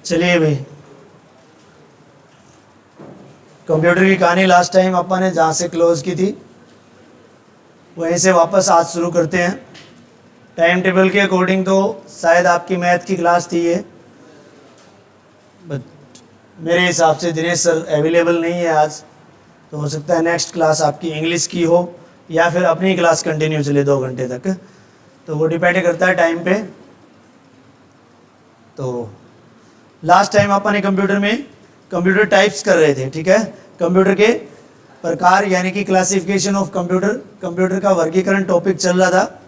चलिए भाई, कंप्यूटर की कहानी लास्ट टाइम अपन ने जहाँ से क्लोज की थी वहीं से वापस आज शुरू करते हैं। टाइम टेबल के अकॉर्डिंग तो शायद आपकी मैथ की क्लास थी ये, बट मेरे हिसाब से दिनेश सर अवेलेबल नहीं है आज, तो हो सकता है नेक्स्ट क्लास आपकी इंग्लिश की हो या फिर अपनी क्लास कंटिन्यू चले 2 घंटे तक, तो वो डिपेंड करता है टाइम पे। तो लास्ट टाइम अपन कंप्यूटर में कंप्यूटर टाइप्स कर रहे थे, ठीक है, कंप्यूटर के प्रकार यानी कि क्लासिफिकेशन ऑफ कंप्यूटर, कंप्यूटर का वर्गीकरण टॉपिक चल रहा था।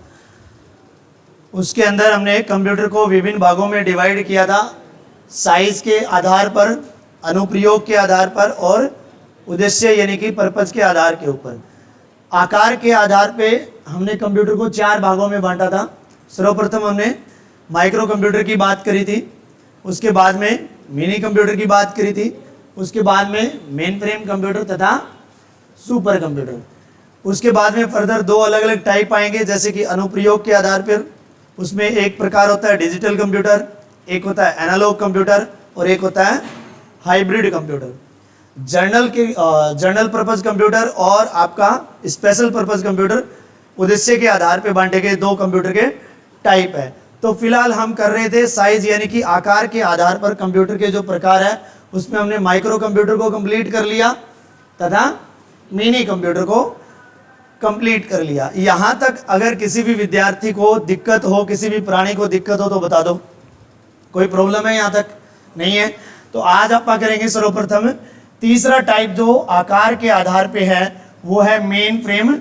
उसके अंदर हमने कंप्यूटर को विभिन्न भागों में डिवाइड किया था, साइज के आधार पर, अनुप्रयोग के आधार पर और उद्देश्य यानी कि पर्पज के आधार के ऊपर। आकार के आधार पे हमने कंप्यूटर को 4 भागों में बांटा था। सर्वप्रथम हमने माइक्रो कंप्यूटर की बात करी थी, उसके बाद में मिनी कंप्यूटर की बात करी थी, उसके बाद में मेन फ्रेम कंप्यूटर तथा सुपर कंप्यूटर। उसके बाद में फर्दर 2 अलग अलग टाइप आएंगे, जैसे कि अनुप्रयोग के आधार पर उसमें एक प्रकार होता है डिजिटल कंप्यूटर, एक होता है एनालॉग कंप्यूटर और एक होता है hybrid computer. Journal purpose computer और आपका स्पेशल पर्पज कंप्यूटर उद्देश्य के आधार पे बांटे गए 2 कंप्यूटर के टाइप है। तो फिलहाल हम कर रहे थे साइज यानी कि आकार के आधार पर कंप्यूटर के जो प्रकार है, उसमें हमने माइक्रो कंप्यूटर को कंप्लीट कर लिया तथा मिनी कंप्यूटर को कंप्लीट कर लिया। यहां तक अगर किसी भी विद्यार्थी को दिक्कत हो, किसी भी प्राणी को दिक्कत हो तो बता दो, कोई प्रॉब्लम है यहां तक? नहीं है। तो आज आप करेंगे सर्वप्रथम तीसरा टाइप जो आकार के आधार पे है, वो है मेन फ्रेम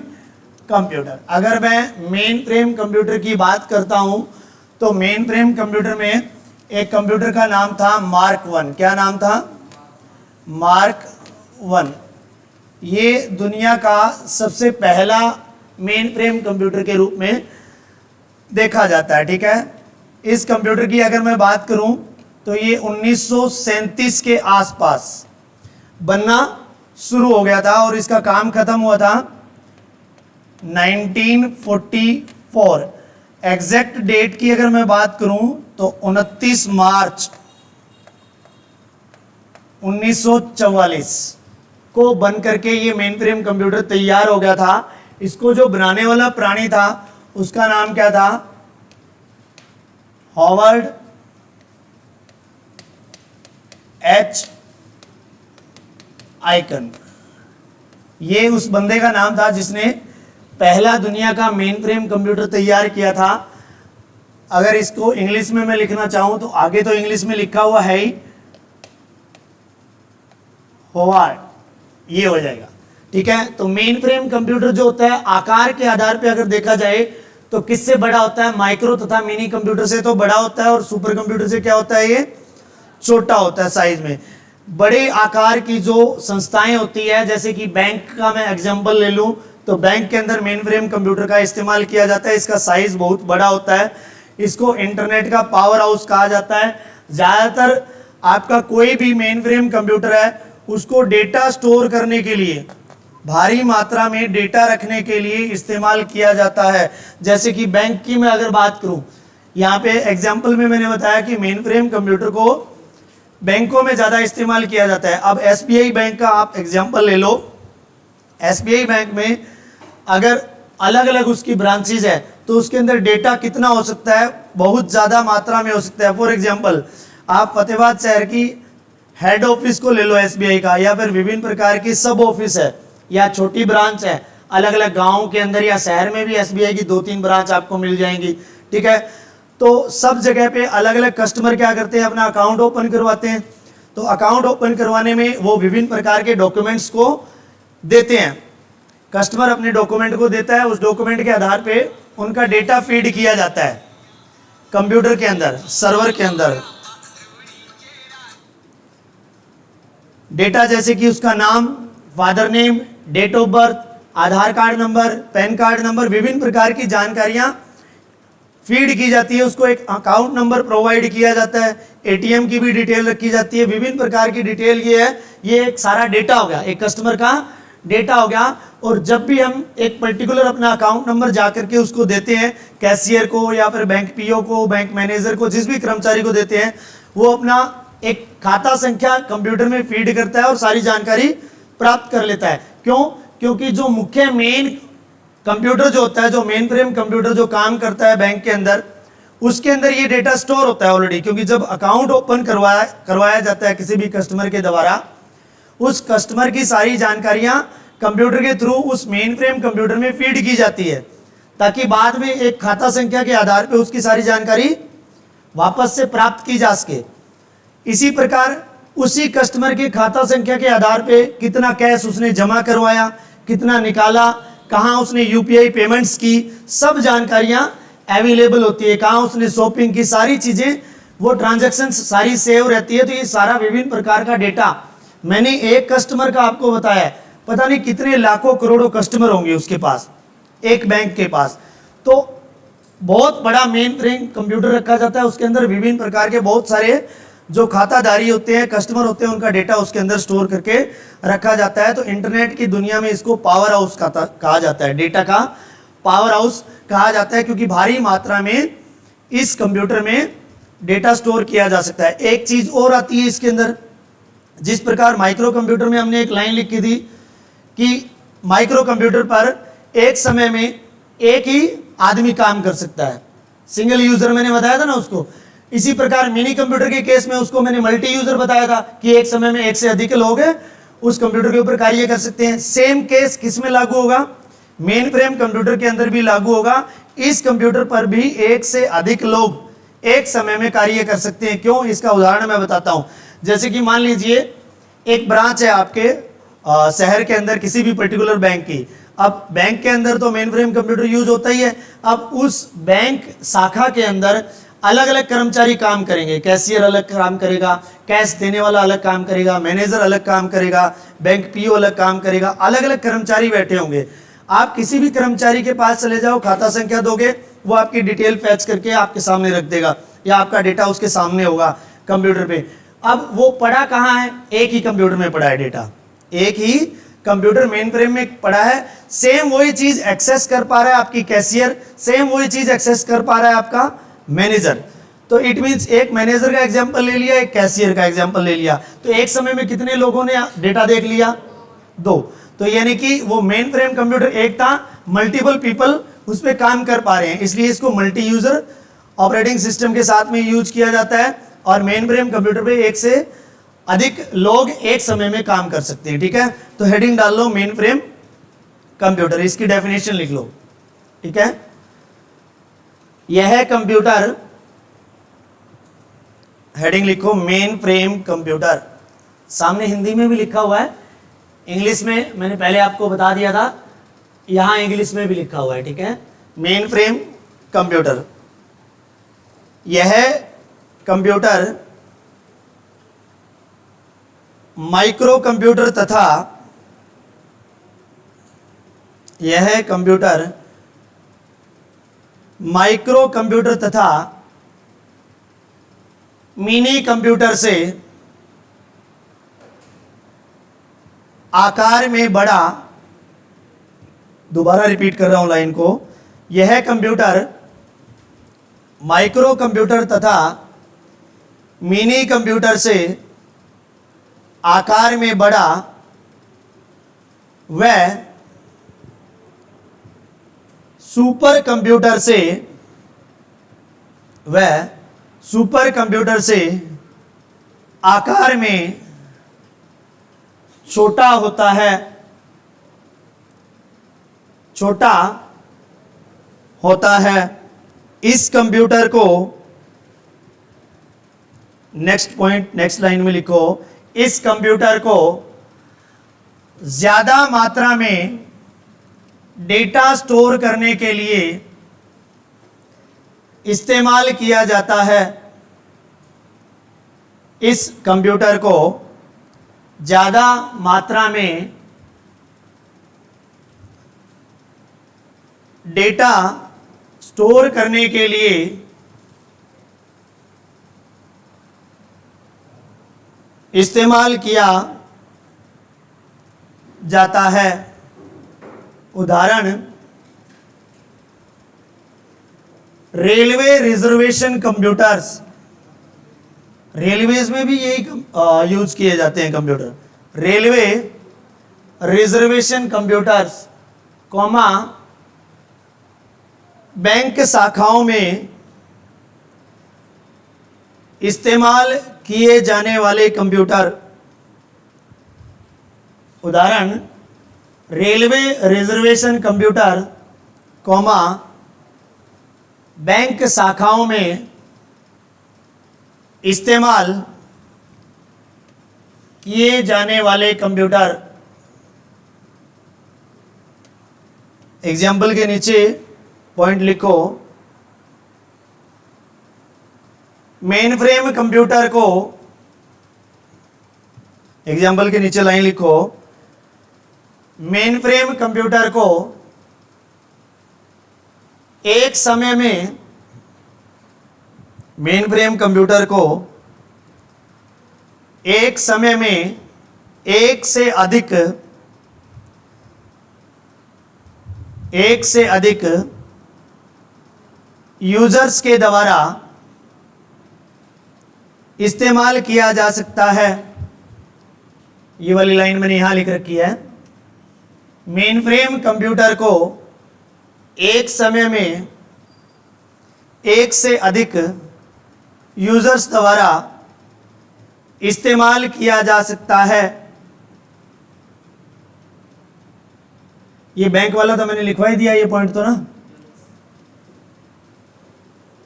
कंप्यूटर। अगर मैं मेन फ्रेम कंप्यूटर की बात करता हूं तो मेन फ्रेम कंप्यूटर में एक कंप्यूटर का नाम था मार्क 1। क्या नाम था? मार्क 1। ये दुनिया का सबसे पहला मेन फ्रेम कंप्यूटर के रूप में देखा जाता है, ठीक है। इस कंप्यूटर की अगर मैं बात करूं तो ये 1937 के आसपास बनना शुरू हो गया था और इसका काम खत्म हुआ था 1944। एग्जैक्ट डेट की अगर मैं बात करूं तो 29 मार्च 1944 को बन करके ये मेन फ्रेम कंप्यूटर तैयार हो गया था। इसको जो बनाने वाला प्राणी था उसका नाम क्या था? Howard H icon. ये उस बंदे का नाम था जिसने पहला दुनिया का मेन फ्रेम कंप्यूटर तैयार किया था। अगर इसको इंग्लिश में मैं लिखना चाहूं तो आगे तो इंग्लिश में लिखा हुआ है ही, होवार्ड, ये हो जाएगा, ठीक है। तो मेन फ्रेम कंप्यूटर जो होता है आकार के आधार पे अगर देखा जाए तो किससे बड़ा होता है? माइक्रो तथा मिनी कंप्यूटर से तो बड़ा होता है और सुपर कंप्यूटर से क्या होता है? ये छोटा होता है साइज में। बड़े आकार की जो संस्थाएं होती है, जैसे कि बैंक का मैं एग्जांपल ले लूं तो बैंक के अंदर मेन फ्रेम कंप्यूटर का इस्तेमाल किया जाता है। इसका साइज बहुत बड़ा होता है, इसको इंटरनेट का पावर हाउस कहा जाता है। ज्यादातर आपका कोई भी मेन फ्रेम कंप्यूटर है उसको डेटा स्टोर करने के लिए, भारी मात्रा में डेटा रखने के लिए इस्तेमाल किया जाता है। जैसे कि बैंक की मैं अगर बात करूं, यहाँ पे एग्जाम्पल में मैंने बताया कि मेन फ्रेम कंप्यूटर को बैंकों में ज़्यादा इस्तेमाल किया जाता है। अब एसबीआई बैंक का आप एग्जाम्पल ले लो। एसबीआई बैंक में अगर अलग अलग उसकी ब्रांचेज है तो उसके अंदर डेटा कितना हो सकता है? बहुत ज़्यादा मात्रा में हो सकता है। फॉर एग्जाम्पल आप फतेहाबाद शहर की हेड ऑफिस को ले लो एसबीआई का, या फिर विभिन्न प्रकार की सब ऑफिस है या छोटी ब्रांच है, अलग अलग गाँव के अंदर या शहर में भी एसबीआई की 2-3 ब्रांच आपको मिल जाएंगी, ठीक है। तो सब जगह पे अलग अलग कस्टमर क्या करते हैं? अपना अकाउंट ओपन करवाते हैं। तो अकाउंट ओपन करवाने में वो विभिन्न प्रकार के डॉक्यूमेंट्स को देते हैं। कस्टमर अपने डॉक्यूमेंट को देता है, उस डॉक्यूमेंट के आधार पे उनका डेटा फीड किया जाता है कंप्यूटर के अंदर, सर्वर के अंदर। डेटा जैसे कि उसका नाम, father name, date of birth, Aadhaar card number, PAN card number, विभिन्न प्रकार की जानकारियां फीड की जाती है। उसको एक अकाउंट नंबर प्रोवाइड किया जाता है, एटीएम की भी डिटेल रखी जाती है, विभिन्न प्रकार की डिटेल ये है। ये एक सारा डेटा हो गया, एक कस्टमर का डेटा हो गया। और जब भी हम एक पर्टिकुलर अपना अकाउंट नंबर जाकर के उसको देते हैं, कैशियर को या फिर बैंक पीओ को, बैंक मैनेजर को, जिस भी कर्मचारी को देते हैं, वो अपना एक खाता संख्या कंप्यूटर में फीड करता है और सारी जानकारी प्राप्त कर लेता है। क्यों? क्योंकि जो मुख्य मेन कंप्यूटर जो होता है, जो मेन फ्रेम कंप्यूटर जो काम करता है बैंक के अंदर, उसके अंदर ये डेटा स्टोर होता है ऑलरेडी। क्योंकि जब अकाउंट ओपन करवाया जाता है किसी भी कस्टमर के द्वारा, उस कस्टमर की सारी जानकारियां कंप्यूटर के थ्रू उस मेन फ्रेम कंप्यूटर में फीड की जाती है, ताकि बाद में एक खाता संख्या के आधार पर उसकी सारी जानकारी वापस से प्राप्त की जा सके। इसी प्रकार उसी कस्टमर के खाता संख्या के आधार पे कितना कैश उसने जमा करवाया, कितना निकाला, कहाँ उसने यूपीआई पेमेंट्स की, सब जानकारियां अवेलेबल होती है। कहाँ उसने शॉपिंग की, सारी चीजें, वो ट्रांजैक्शंस सारी सेव रहती है। तो ये सारा विभिन्न प्रकार का डेटा मैंने एक कस्टमर का आपको बताया, पता नहीं कितने लाखों करोड़ों कस्टमर होंगे उसके पास, एक बैंक के पास। तो बहुत बड़ा मेन फ्रेम कंप्यूटर रखा जाता है, उसके अंदर विभिन्न प्रकार के बहुत सारे जो खाताधारी होते हैं, कस्टमर होते हैं, उनका डेटा उसके अंदर स्टोर करके रखा जाता है। तो इंटरनेट की दुनिया में इसको पावर हाउस कहा जाता है, डेटा का पावर हाउस कहा जाता है, क्योंकि भारी मात्रा में इस कंप्यूटर में डेटा स्टोर किया जा सकता है। एक चीज और आती है इसके अंदर, जिस प्रकार माइक्रो कंप्यूटर में हमने एक लाइन लिखी थी कि माइक्रो कंप्यूटर पर एक समय में एक ही आदमी काम कर सकता है, सिंगल यूजर मैंने बताया था ना उसको। इसी प्रकार मिनी कंप्यूटर के केस में उसको मैंने मल्टी यूजर बताया था कि एक समय में एक से अधिक लोग उस कंप्यूटर के ऊपर कार्य कर सकते हैं। सेम केस किस में लागू होगा? मेन फ्रेम कंप्यूटर के अंदर भी लागू होगा। इस कंप्यूटर पर भी एक से अधिक लोग एक समय में कार्य कर सकते हैं। क्यों? इसका उदाहरण मैं बताता हूं। जैसे कि मान लीजिए एक ब्रांच है आपके शहर के अंदर किसी भी पर्टिकुलर बैंक की। अब बैंक के अंदर तो मेन फ्रेम कंप्यूटर यूज होता ही है। अब उस बैंक शाखा के अंदर अलग अलग कर्मचारी काम करेंगे। कैशियर अलग काम करेगा, कैश देने वाला अलग काम करेगा, मैनेजर अलग काम करेगा, बैंक पीओ अलग काम करेगा, अलग अलग कर्मचारी बैठे होंगे। आप किसी भी कर्मचारी के पास चले जाओ, खाता संख्या दोगे, वो आपकी डिटेल फैच करके आपके सामने रख देगा, या आपका डेटा उसके सामने होगा कंप्यूटर पे। अब वो पड़ा कहाँ है? एक ही कंप्यूटर में पड़ा है डेटा, एक ही कंप्यूटर मेन फ्रेम में पड़ा है। सेम वही चीज एक्सेस कर पा रहा है आपकी कैशियर, सेम वही चीज एक्सेस कर पा रहा है आपका मैनेजर। तो इट मींस एक मैनेजर का एग्जांपल ले लिया, एक कैशियर का एग्जांपल ले लिया, तो एक समय में कितने लोगों ने डेटा देख लिया? 2। तो यानी कि वो मेन फ्रेम कंप्यूटर एक था, मल्टीपल पीपल उस पर काम कर पा रहे हैं, इसलिए इसको मल्टी यूजर ऑपरेटिंग सिस्टम के साथ में यूज किया जाता है। और मेन फ्रेम कंप्यूटर पे एक से अधिक लोग एक समय में काम कर सकते हैं। ठीक है, तो हेडिंग डाल लो मेन फ्रेम कंप्यूटर, इसकी डेफिनेशन लिख लो। ठीक है, यह कंप्यूटर, हेडिंग लिखो मेन फ्रेम कंप्यूटर। सामने हिंदी में भी लिखा हुआ है, इंग्लिश में मैंने पहले आपको बता दिया था, यहां इंग्लिश में भी लिखा हुआ है। ठीक है, मेन फ्रेम कंप्यूटर, यह कंप्यूटर माइक्रो कंप्यूटर तथा यह कंप्यूटर माइक्रो कंप्यूटर तथा मिनी कंप्यूटर से आकार में बड़ा, दोबारा रिपीट कर रहा हूं लाइन को, यह कंप्यूटर माइक्रो कंप्यूटर तथा मिनी कंप्यूटर से आकार में बड़ा व सुपर कंप्यूटर से आकार में छोटा होता है, छोटा होता है। इस कंप्यूटर को, नेक्स्ट पॉइंट, नेक्स्ट लाइन में लिखो, इस कंप्यूटर को ज्यादा मात्रा में डेटा स्टोर करने के लिए इस्तेमाल किया जाता है। इस कंप्यूटर को ज्यादा मात्रा में डेटा स्टोर करने के लिए इस्तेमाल किया जाता है। उदाहरण, रेलवे रिजर्वेशन कंप्यूटर्स, रेलवेज में भी यही यूज किए जाते हैं computer. Railway reservation computers, comma bank शाखाओं में इस्तेमाल किए जाने वाले कंप्यूटर। उदाहरण, railway reservation computer, comma bank शाखाओं में इस्तेमाल किए जाने वाले कंप्यूटर। एग्जाम्पल के नीचे पॉइंट लिखो। मेन फ्रेम कंप्यूटर को, एग्जाम्पल के नीचे लाइन लिखो, मेन फ्रेम कंप्यूटर को एक समय में, मेन फ्रेम कंप्यूटर को एक समय में एक से अधिक यूजर्स के द्वारा इस्तेमाल किया जा सकता है। ये वाली लाइन मैंने यहां लिख रखी है। मेन फ्रेम कंप्यूटर को एक समय में एक से अधिक यूजर्स द्वारा इस्तेमाल किया जा सकता है। ये बैंक वाला तो मैंने लिखवा ही दिया, ये पॉइंट तो ना।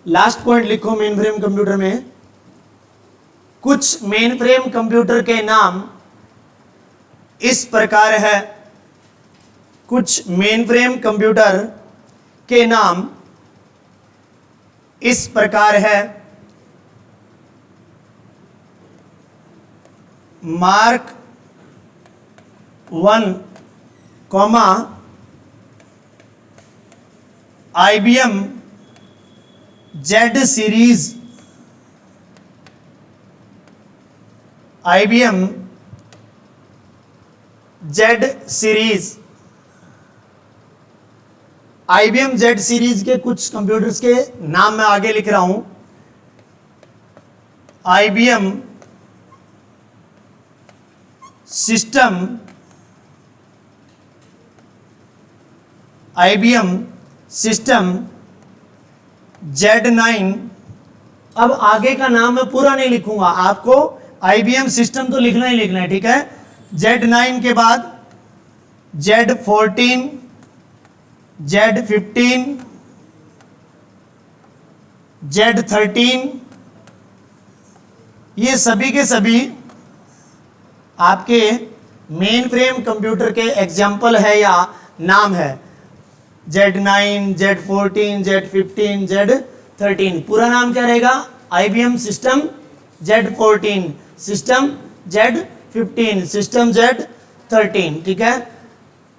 लास्ट पॉइंट लिखो मेन फ्रेम कंप्यूटर में। कुछ मेन फ्रेम कंप्यूटर के नाम इस प्रकार है। कुछ मेन फ्रेम कंप्यूटर के नाम इस प्रकार है। Mark 1, comma IBM Z series, IBM Z series. IBM Z series के कुछ कंप्यूटर्स के नाम मैं आगे लिख रहा हूं। IBM system, IBM system Z9। अब आगे का नाम मैं पूरा नहीं लिखूंगा, आपको IBM सिस्टम तो लिखना ही लिखना है, ठीक है। Z9 के बाद Z14, Z15, Z13, ये सभी के सभी आपके मेन फ्रेम कंप्यूटर के एग्जाम्पल है या नाम है। Z9, Z14, Z15, Z13, पूरा नाम क्या रहेगा? IBM system Z14, system Z15, system Z13, ठीक है।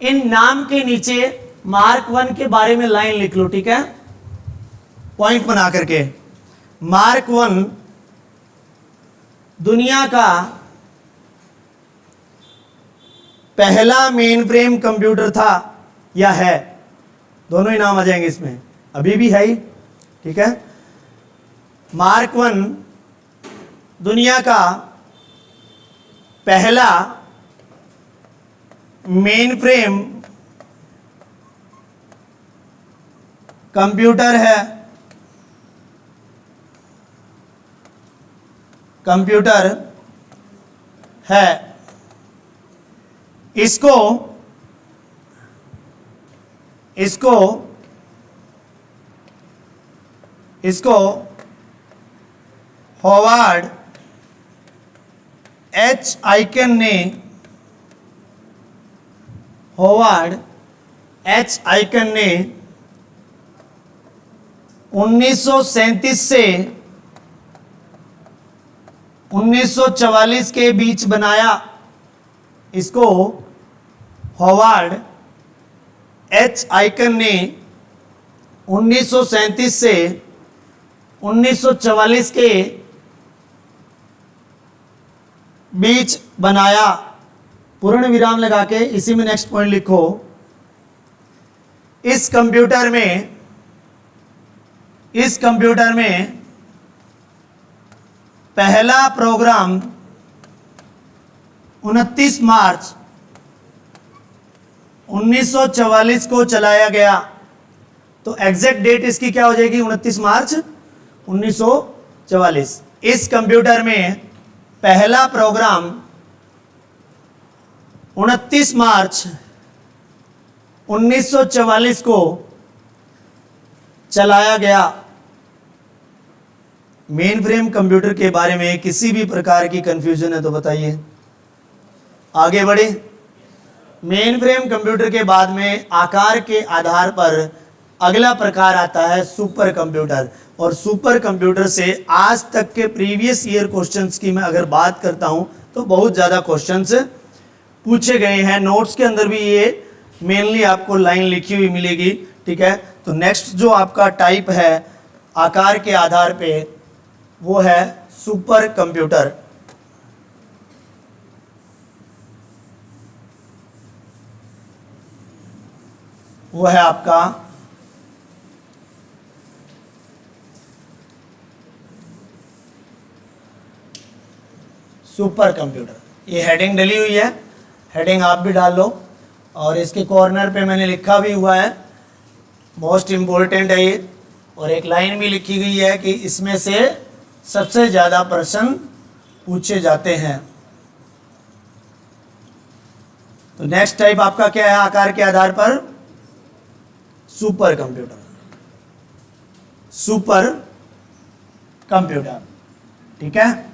इन नाम के नीचे मार्क 1 के बारे में लाइन लिख लो, ठीक है, पॉइंट बना करके। मार्क 1 दुनिया का पहला मेन फ्रेम कंप्यूटर था या है, दोनों ही नाम आ जाएंगे इसमें, अभी भी है ही, ठीक है। मार्क 1 दुनिया का पहला मेन फ्रेम कंप्यूटर है, इसको हॉवार्ड एच आइकन ने 1937 से 1944 के बीच बनाया। इसको हॉवार्ड एच आइकन ने 1937 से 1944 के बीच बनाया। पूर्ण विराम लगा के इसी में नेक्स्ट पॉइंट लिखो। इस कंप्यूटर में पहला प्रोग्राम 29 मार्च 1944 को चलाया गया। तो एग्जैक्ट डेट इसकी क्या हो जाएगी? 29 मार्च 1944। इस कंप्यूटर में पहला प्रोग्राम 29 मार्च 1944 को चलाया गया। मेन फ्रेम कंप्यूटर के बारे में किसी भी प्रकार की कंफ्यूजन है तो बताइए, आगे बढ़े। मेन फ्रेम कंप्यूटर के बाद में आकार के आधार पर अगला प्रकार आता है सुपर कंप्यूटर। और सुपर कंप्यूटर से आज तक के प्रीवियस ईयर क्वेश्चंस की मैं अगर बात करता हूं तो बहुत ज़्यादा क्वेश्चंस पूछे गए हैं। नोट्स के अंदर भी ये मेनली आपको लाइन लिखी हुई मिलेगी, ठीक है। तो नेक्स्ट जो आपका टाइप है आकार के आधार पे वो है सुपर कंप्यूटर। वो है आपका सुपर कंप्यूटर। ये हेडिंग डली हुई है, हेडिंग आप भी डाल लो। और इसके कॉर्नर पे मैंने लिखा भी हुआ है, मोस्ट इम्पोर्टेंट है ये। और एक लाइन भी लिखी गई है कि इसमें से सबसे ज़्यादा प्रश्न पूछे जाते हैं। तो नेक्स्ट टाइप आपका क्या है आकार के आधार पर? Super computer. सुपर कंप्यूटर, ठीक है।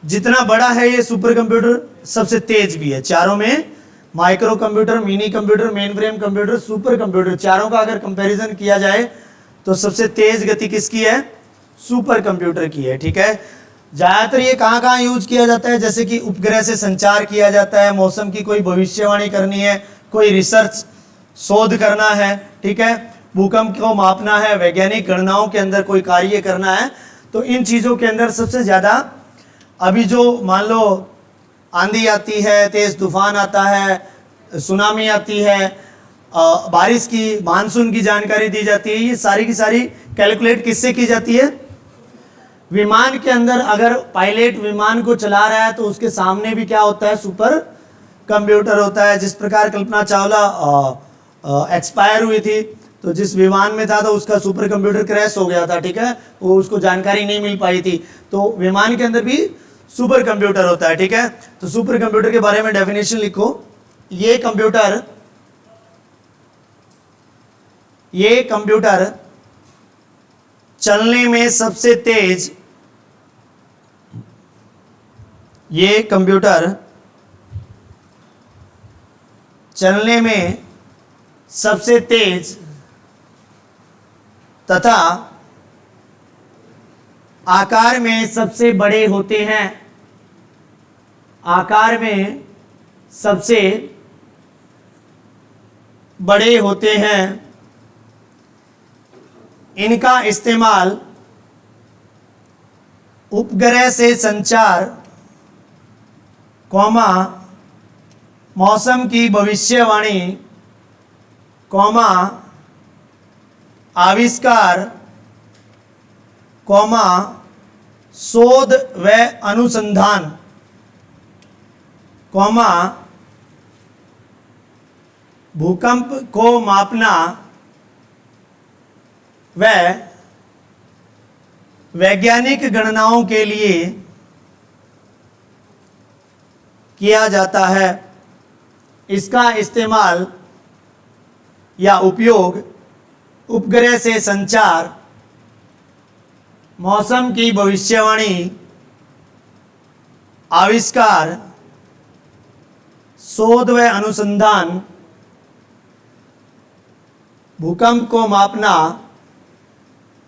जितना बड़ा है ये सुपर कंप्यूटर सबसे तेज भी है। चारों में micro computer, mini computer, main frame computer, super computer, चारों का अगर कंपैरिजन किया जाए तो सबसे तेज गति किसकी है? सुपर कंप्यूटर की है, ठीक है। ज़्यादातर ये कहाँ कहाँ यूज किया जाता है? जैसे कि उपग्रह से संचार किया जाता है, मौसम की कोई भविष्यवाणी करनी है, कोई रिसर्च शोध करना है, ठीक है, भूकंप को मापना है, वैज्ञानिक गणनाओं के अंदर कोई कार्य करना है। तो इन चीज़ों के अंदर सबसे ज़्यादा अभी जो मान लो आंधी आती है, तेज तूफान आता है, सुनामी आती है, बारिश की, मानसून की जानकारी दी जाती है, ये सारी की सारी कैलकुलेट किससे की जाती है? विमान के अंदर अगर पायलट विमान को चला रहा है तो उसके सामने भी क्या होता है? सुपर कंप्यूटर होता है। जिस प्रकार कल्पना चावला एक्सपायर हुई थी तो जिस विमान में था तो उसका सुपर कंप्यूटर क्रैश हो गया था, ठीक है, वो उसको जानकारी नहीं मिल पाई थी। तो विमान के अंदर भी सुपर कंप्यूटर होता है, ठीक है। तो सुपर कंप्यूटर के बारे में डेफिनेशन लिखो। ये कंप्यूटर चलने में सबसे तेज, ये कंप्यूटर चलने में सबसे तेज तथा आकार में सबसे बड़े होते हैं। आकार में सबसे बड़े होते हैं। इनका इस्तेमाल उपग्रह से संचार, कौमा मौसम की भविष्यवाणी, कौमा आविष्कार, कौमा शोध व अनुसंधान, कौमा भूकंप को मापना व वैज्ञानिक गणनाओं के लिए किया जाता है। इसका इस्तेमाल या उपयोग उपग्रह से संचार, मौसम की भविष्यवाणी, आविष्कार, शोध व अनुसंधान, भूकंप को मापना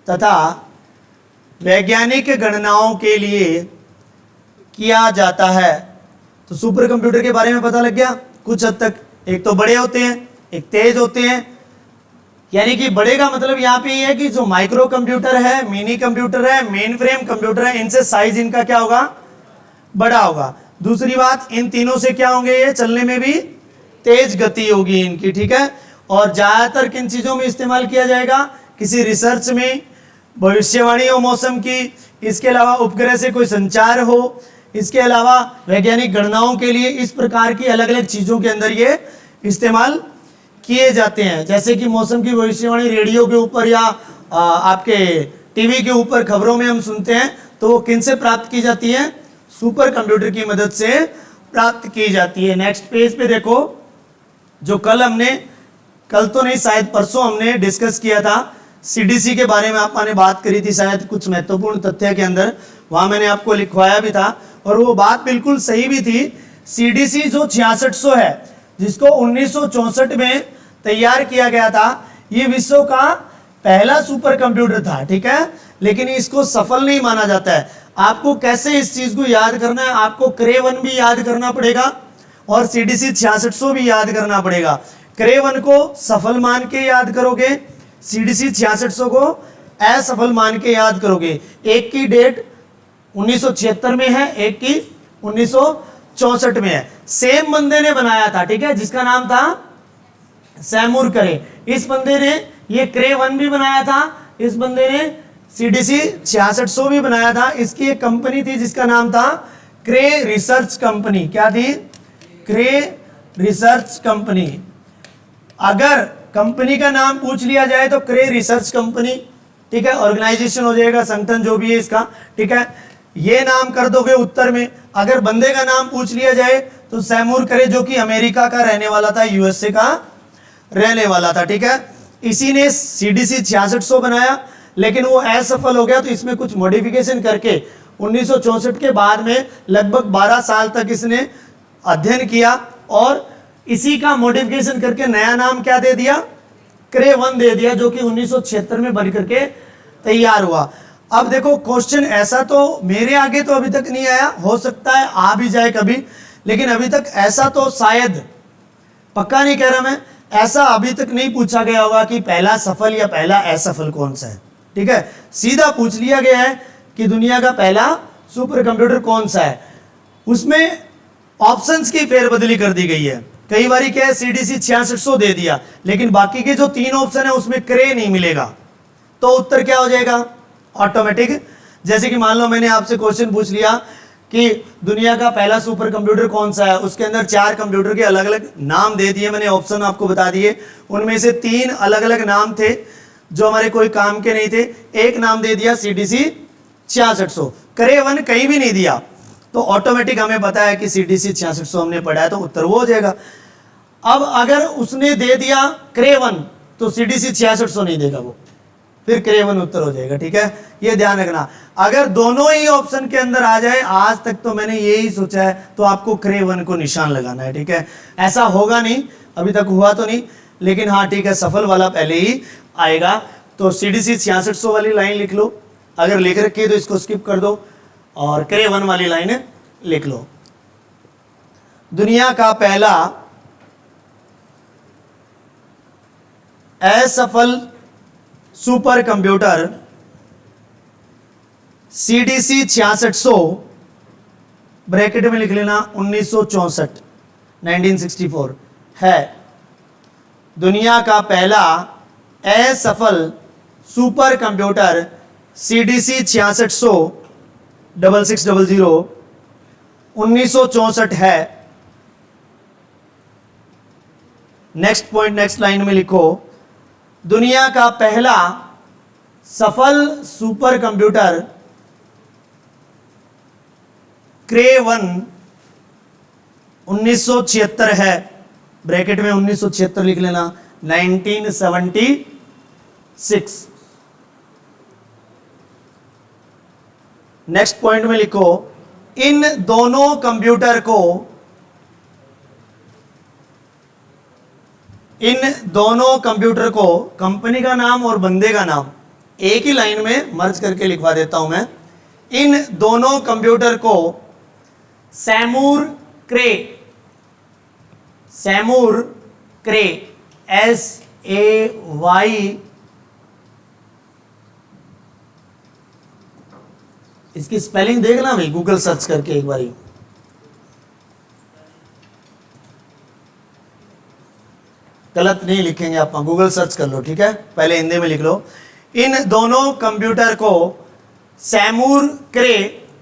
तथा वैज्ञानिक गणनाओं के लिए किया जाता है। तो सुपर कंप्यूटर के बारे में पता लग गया कुछ हद तक। एक तो बड़े होते हैं, एक तेज होते हैं। यानी कि बड़े का मतलब यहाँ पे ये है कि जो माइक्रो कंप्यूटर है, मिनी कंप्यूटर है, मेन फ्रेम कंप्यूटर है, इनसे साइज इनका क्या होगा? बड़ा होगा। दूसरी बात, इन तीनों से क्या होंगे? ये चलने में भी तेज गति होगी इनकी, ठीक है। और ज्यादातर किन चीजों में इस्तेमाल किया जाएगा? किसी रिसर्च में, भविष्यवाणी हो मौसम की, इसके अलावा उपग्रह से कोई संचार हो, इसके अलावा वैज्ञानिक गणनाओं के लिए इस प्रकार की अलग अलग चीज़ों के अंदर ये इस्तेमाल किए जाते हैं। जैसे कि मौसम की भविष्यवाणी रेडियो के ऊपर या आपके टीवी के ऊपर खबरों में हम सुनते हैं, तो वो किन से प्राप्त की जाती है? सुपर कंप्यूटर की मदद से प्राप्त की जाती है। नेक्स्ट पेज पे देखो, जो कल तो नहीं शायद परसों हमने डिस्कस किया था, सीडीसी के बारे में आपने बात करी थी शायद कुछ महत्वपूर्ण तथ्य के अंदर, वहां मैंने आपको लिखवाया भी था और वो बात बिल्कुल सही भी थी। सीडीसी जो 6600 है, जिसको 1964 में तैयार किया गया था, ये विश्व का पहला सुपर कंप्यूटर था, ठीक है, लेकिन इसको सफल नहीं माना जाता है। आपको कैसे इस चीज को याद करना है? आपको क्रे 1 भी याद करना पड़ेगा और सीडीसी 6600 भी याद करना पड़ेगा। क्रे 1 को सफल मान के याद करोगे, सीडीसी 6600 को असफल मान के याद करोगे। एक की डेट 1976 में है, एक की 1964 में है। सेम बंदे ने बनाया था, ठीक है, जिसका नाम था सैमूर करे। इस बंदे ने ये क्रे 1 भी बनाया था, इस बंदे ने सीडीसी 6600 भी बनाया था। इसकी एक कंपनी थी जिसका नाम था क्रे रिसर्च कंपनी। क्या थी? क्रे रिसर्च कंपनी। अगर कंपनी का नाम पूछ लिया जाए तो क्रे रिसर्च कंपनी, ठीक है, ऑर्गेनाइजेशन हो जाएगा, संगठन जो भी है इसका, ठीक है, ये नाम कर दोगे उत्तर में। अगर बंदे का नाम पूछ लिया जाए तो सैमूर करे, जो कि अमेरिका का रहने वाला था, यूएसए का रहने वाला था, ठीक है। इसी ने सीडीसी 6600 बनाया, लेकिन वो असफल हो गया, तो इसमें कुछ मॉडिफिकेशन करके 1964 के बाद में लगभग 12 साल तक इसने अध्ययन किया और इसी का मॉडिफिकेशन करके नया नाम क्या दे दिया? क्रे 1 दे दिया, जो कि 1976 में बन करके तैयार हुआ। अब देखो क्वेश्चन ऐसा तो मेरे आगे तो अभी तक नहीं आया, हो सकता है आ भी जाए कभी, लेकिन अभी तक ऐसा तो शायद, पक्का नहीं कह रहा मैं, ऐसा अभी तक नहीं पूछा गया होगा कि पहला सफल या पहला असफल कौन सा है, ठीक है। सीधा पूछ लिया गया है कि दुनिया का पहला सुपर कंप्यूटर कौन सा है। उसमें ऑप्शंस की फेरबदली कर दी गई है। कई बार क्या है, सीडीसी 6600 दे दिया, लेकिन बाकी के जो 3 ऑप्शन है उसमें क्रे नहीं मिलेगा, तो उत्तर क्या हो जाएगा? ऑटोमेटिक। जैसे कि मान लो मैंने आपसे क्वेश्चन पूछ लिया कि दुनिया का पहला सुपर कंप्यूटर कौन सा है, उसके अंदर 4 कंप्यूटर के अलग अलग नाम दे दिए, मैंने ऑप्शन आपको बता दिए, उनमें से 3 अलग अलग नाम थे जो हमारे कोई काम के नहीं थे। एक नाम दे दिया सीडीसी 6600, क्रे 1 कहीं भी नहीं दिया, तो ऑटोमेटिक हमें पता है कि सीडीसी 6600 हमने पढ़ा है, तो उत्तर वो हो जाएगा। अब अगर उसने दे दिया क्रे 1 तो सीडीसी 6600 नहीं देगा वो, फिर क्रे 1 उत्तर हो जाएगा, ठीक है, ये ध्यान रखना। अगर दोनों ही ऑप्शन के अंदर आ जाए, आज तक तो मैंने यही सोचा है, तो आपको क्रे 1 को निशान लगाना है, ठीक है। ऐसा होगा नहीं, अभी तक हुआ तो नहीं, लेकिन हाँ ठीक है, सफल वाला पहले ही आएगा। तो सीडीसी 6600 वाली लाइन लिख लो, अगर लिख रखी है तो इसको स्किप कर दो, और क्रे 1 वाली लाइन लिख लो। दुनिया का पहला असफल सुपर कंप्यूटर सीडीसी 6600, ब्रैकेट में लिख लेना 1964, 1964 है दुनिया का पहला असफल सुपर कंप्यूटर सीडीसी 6600 6600 1964 है। नेक्स्ट पॉइंट, नेक्स्ट लाइन में लिखो, दुनिया का पहला सफल सुपर कंप्यूटर क्रे 1 1976 है, ब्रैकेट में 1976 लिख लेना, 1976। नेक्स्ट पॉइंट में लिखो, इन दोनों कंप्यूटर को, इन दोनों कंप्यूटर को, कंपनी का नाम और बंदे का नाम एक ही लाइन में मर्ज करके लिखवा देता हूं मैं, इन दोनों कंप्यूटर को सैमूर क्रे, सैमूर क्रे, SAY, इसकी स्पेलिंग देखना भाई, गूगल सर्च करके एक बारी, गलत नहीं लिखेंगे आप, गूगल सर्च कर लो, ठीक है, पहले हिंदी में लिख लो। इन दोनों कंप्यूटर को सैमूर क्रे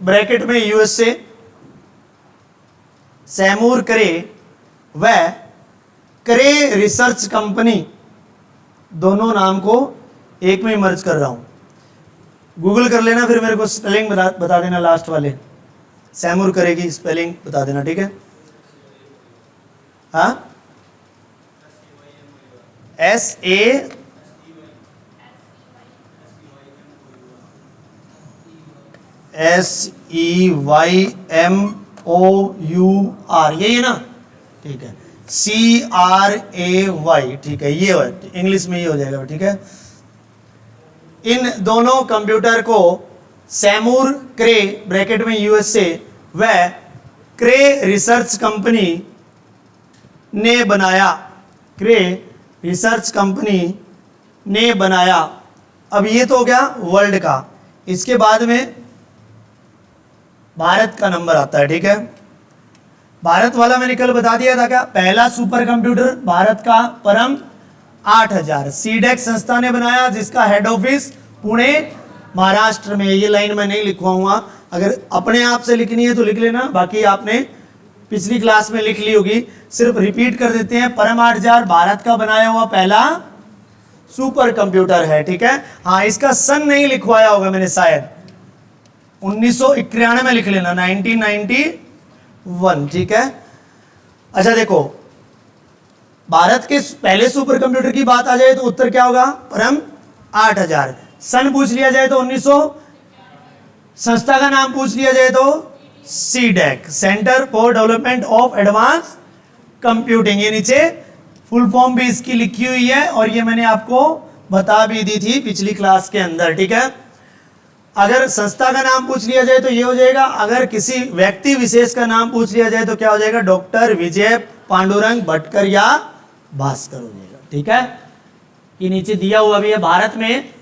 ब्रैकेट में यूएसए, सैमूर क्रे व क्रे रिसर्च कंपनी, दोनों नाम को एक में मर्ज कर रहा हूं। गूगल कर लेना, फिर मेरे को स्पेलिंग बता देना लास्ट वाले, सैमूर क्रे की स्पेलिंग बता देना, ठीक है। हाँ, SAMUR, यही है ना, ठीक है। CRAY, ठीक है, ये इंग्लिश में ये हो जाएगा, ठीक है। इन दोनों कंप्यूटर को सैमूर क्रे ब्रैकेट में यूएसए व क्रे रिसर्च कंपनी ने बनाया, क्रे रिसर्च कंपनी ने बनाया। अब ये तो हो गया वर्ल्ड का, इसके बाद में भारत का नंबर आता है, ठीक है। भारत वाला मैंने कल बता दिया था क्या, पहला सुपर कंप्यूटर भारत का परम 8000 सीडेक्स संस्था ने बनाया, जिसका हेड ऑफिस पुणे महाराष्ट्र में। ये लाइन मैं नहीं लिखवाऊंगा, अगर अपने आप से लिखनी है तो लिख लेना, बाकी आपने पिछली क्लास में लिख ली होगी, सिर्फ रिपीट कर देते हैं। परम 8000 भारत का बनाया हुआ पहला सुपर कंप्यूटर है, ठीक है। हाँ, इसका सन नहीं लिखवाया होगा मैंने शायद, 1991 में लिख लेना, 1991, ठीक है। अच्छा देखो, भारत के पहले सुपर कंप्यूटर की बात आ जाए तो उत्तर क्या होगा, परम 8000। सन पूछ लिया जाए तो 1900, संस्था का नाम पूछ लिया जाए तो CDAC, centre for development of advance computing. ये नीचे फुल फॉर्म भी इसकी लिखी हुई है और ये मैंने आपको बता भी दी थी पिछली क्लास के अंदर, ठीक है। अगर संस्था का नाम पूछ लिया जाए तो ये हो जाएगा, अगर किसी व्यक्ति विशेष का नाम पूछ लिया जाए तो क्या हो जाएगा, डॉक्टर विजय पांडुरंग भटकर या भास्कर हो जाएगा, ठीक है। ये नीचे दिया हुआ भी है, भारत में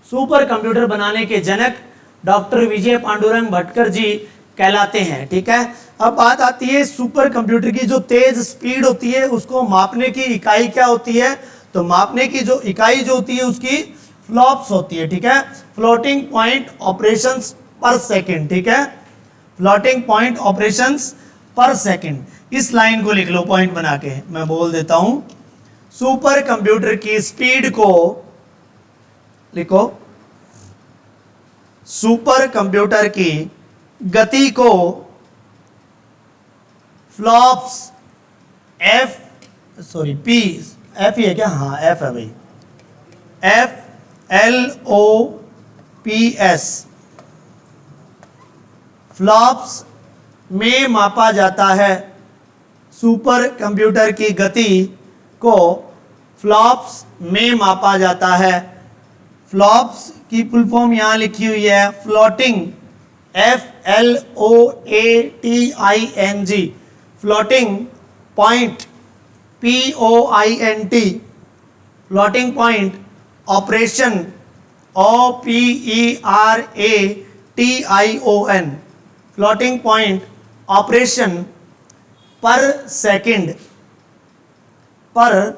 सुपर कंप्यूटर बनाने के जनक डॉक्टर विजय पांडुरंग भटकर जी कहलाते हैं, ठीक है। अब बात आती है सुपर कंप्यूटर की, जो तेज स्पीड होती है उसको मापने की इकाई क्या होती है, तो मापने की जो इकाई जो होती है उसकी फ्लॉप्स होती है, ठीक है। फ्लोटिंग पॉइंट ऑपरेशंस पर सेकंड, ठीक है, फ्लोटिंग पॉइंट ऑपरेशंस पर सेकंड। इस लाइन को लिख लो पॉइंट बना के, मैं बोल देता हूं। सुपर कंप्यूटर की स्पीड को लिखो, सुपर कंप्यूटर की गति को फ्लॉप्स P F ही है क्या, हाँ F है भाई, FLOPS फ्लॉप्स में मापा जाता है। सुपर कंप्यूटर की गति को फ्लॉप्स में मापा जाता है। फ्लॉप्स की फुल फॉर्म यहां लिखी हुई है, floating, FLOATING, floating point, POINT, floating point operation, OPERATION, floating point operation पर सेकंड, पर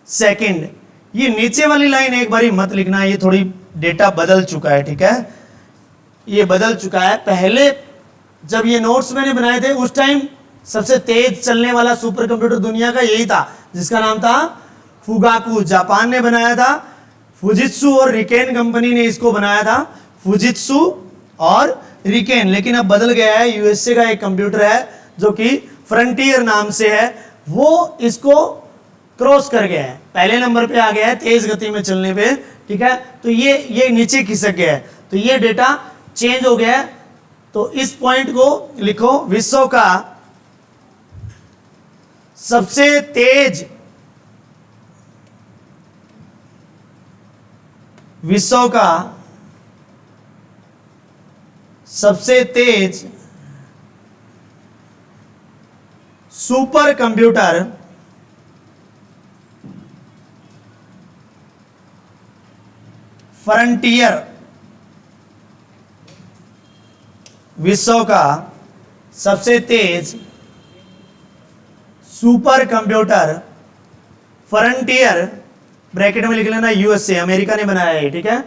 सेकंड। ये नीचे वाली लाइन एक बारी मत लिखना, ये थोड़ी डेटा बदल चुका है, ठीक है, ये बदल चुका है। पहले जब ये नोट्स मैंने बनाए थे उस टाइम सबसे तेज चलने वाला सुपर कंप्यूटर दुनिया का यही था, जिसका नाम था फुगाकू, जापान ने बनाया था। फुजित्सु और रिकेन कंपनी ने इसको बनाया था, फुजित्सु और रिकेन। लेकिन अब बदल गया है, यूएसए का एक कंप्यूटर है जो कि फ्रंटियर नाम से है, वो इसको क्रॉस कर गया है, पहले नंबर पे आ गया है तेज गति में चलने पे, ठीक है। तो ये नीचे खिसक गया है, तो ये डेटा चेंज हो गया है। तो इस पॉइंट को लिखो, विश्व का सबसे तेज, विश्व का सबसे तेज सुपर कंप्यूटर फ्रंटियर, विश्व का सबसे तेज सुपर कंप्यूटर फ्रंटियर, ब्रैकेट में लिख लेना यूएसए, अमेरिका ने बनाया है, ठीक है।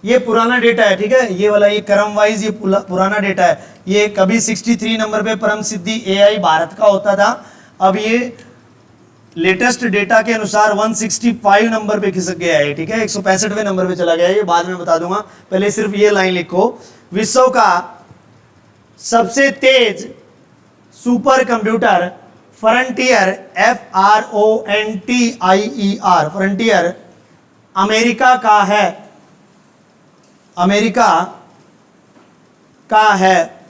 ये पुराना डेटा है, ठीक है, ये वाला, ये क्रम वाइज ये पुराना डेटा है। ये कभी 63 नंबर पे परम सिद्धि एआई भारत का होता था, अब ये लेटेस्ट डेटा के अनुसार 165 नंबर पे खिसक गया है, ठीक है, 165वें नंबर पे चला गया है। ये बाद में बता दूंगा, पहले सिर्फ ये लाइन लिखो। विश्व का सबसे तेज super computer Frontier, FRONTIER, Frontier America का है, अमेरिका का है।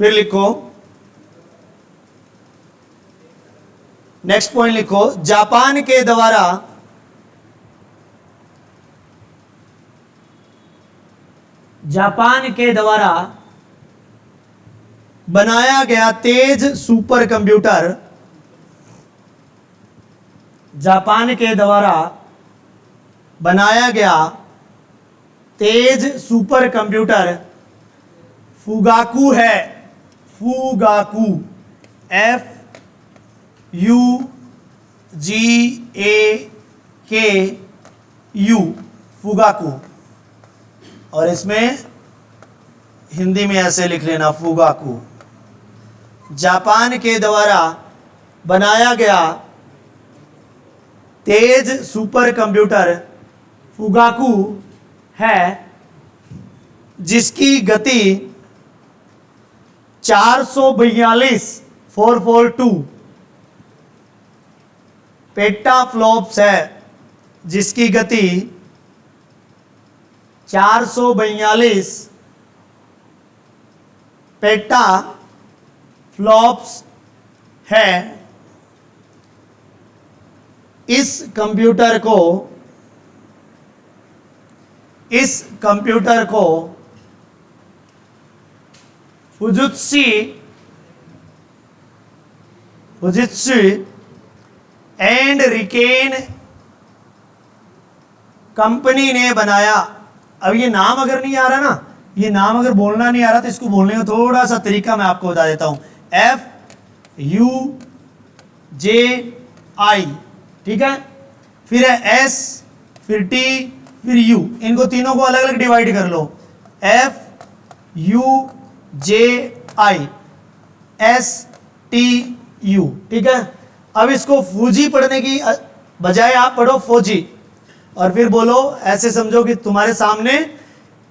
फिर लिखो, नेक्स्ट पॉइंट लिखो, जापान के द्वारा बनाया गया तेज सुपर कंप्यूटर, जापान के द्वारा बनाया गया तेज सुपर कंप्यूटर फुगाकू है, फुगाकू, FUGAKU, फुगाकू। और इसमें हिंदी में ऐसे लिख लेना, फुगाकू। जापान के द्वारा बनाया गया तेज सुपर कंप्यूटर फुगाकू है, जिसकी गति 442 पेटाफ्लॉप्स है, जिसकी गति 442 पेटाफ्लॉप्स है। इस कंप्यूटर को फुजित्सु एंड रिकेन कंपनी ने बनाया। अब ये नाम अगर नहीं आ रहा ना, ये नाम अगर बोलना नहीं आ रहा तो इसको बोलने का थोड़ा सा तरीका मैं आपको बता देता हूं। FUJI, ठीक है, फिर है S, फिर T, फिर U, इनको तीनों को अलग अलग डिवाइड कर लो। FUJI STU, ठीक है। अब इसको फूजी पढ़ने की बजाय आप पढ़ो फौजी, और फिर बोलो, ऐसे समझो कि तुम्हारे सामने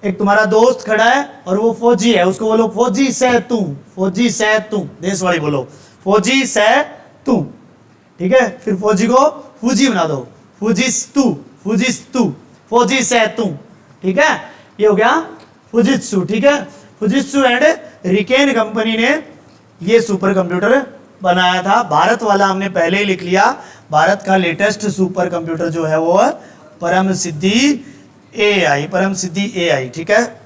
एक तुम्हारा दोस्त खड़ा है और वो फौजी है, उसको बोलो फौजी से तू, फौजी से तू, देशवाड़ी बोलो, फौजी से तू, ठीक है। फिर फौजी को फूजी बना दो, फूजिस्तु, फूजिस्तु, फौजी से तू, ठीक है। ये हो गया फुजित्सु, ठीक है। फुजित्सु एंड रिकेन कंपनी ने ये सुपर कंप्यूटर बनाया था। भारत वाला हमने पहले ही लिख लिया। भारत का लेटेस्ट सुपर कंप्यूटर जो है वो परम सिद्धि एआई, परम सिद्धि एआई, ठीक है,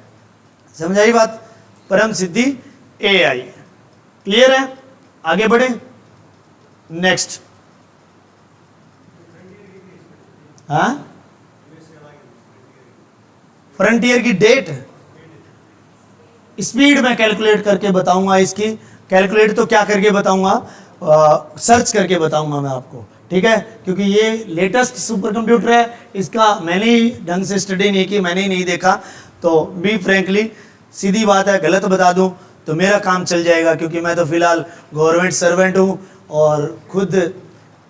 समझ आई बात। परम सिद्धि एआई क्लियर है। आगे बढ़े, नेक्स्ट। हाँ, फ्रंटियर की डेट, स्पीड मैं कैलकुलेट करके बताऊंगा। इसकी कैलकुलेट तो क्या करके बताऊंगा, सर्च करके बताऊंगा मैं आपको, ठीक है, क्योंकि ये लेटेस्ट सुपर कंप्यूटर है। इसका मैंने ही ढंग से स्टडी नहीं की, मैंने ही नहीं देखा, तो बी फ्रैंकली सीधी बात है, गलत बता दूं तो मेरा काम चल जाएगा, क्योंकि मैं तो फिलहाल गवर्नमेंट सर्वेंट हूँ और खुद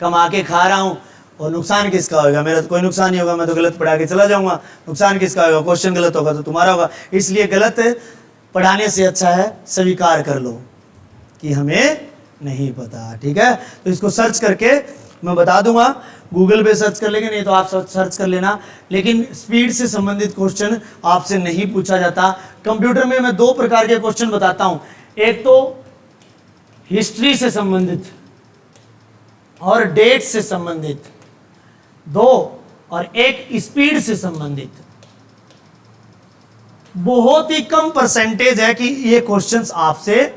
कमा के खा रहा हूँ। और नुकसान किसका होगा, मेरा तो कोई नुकसान नहीं होगा, मैं तो गलत पढ़ा के चला जाऊंगा। नुकसान किसका होगा, क्वेश्चन गलत होगा तो तुम्हारा होगा। इसलिए गलत पढ़ाने से अच्छा है स्वीकार कर लो कि हमें नहीं पता, ठीक है। तो इसको सर्च करके मैं बता दूंगा, गूगल पे सर्च कर लेंगे, नहीं तो आप सर्च कर लेना। लेकिन स्पीड से संबंधित क्वेश्चन आपसे नहीं पूछा जाता। कंप्यूटर में मैं दो प्रकार के क्वेश्चन बताता हूं, एक तो हिस्ट्री से संबंधित और डेट से संबंधित, दो, और एक स्पीड से संबंधित। बहुत ही कम परसेंटेज है कि ये क्वेश्चंस आपसे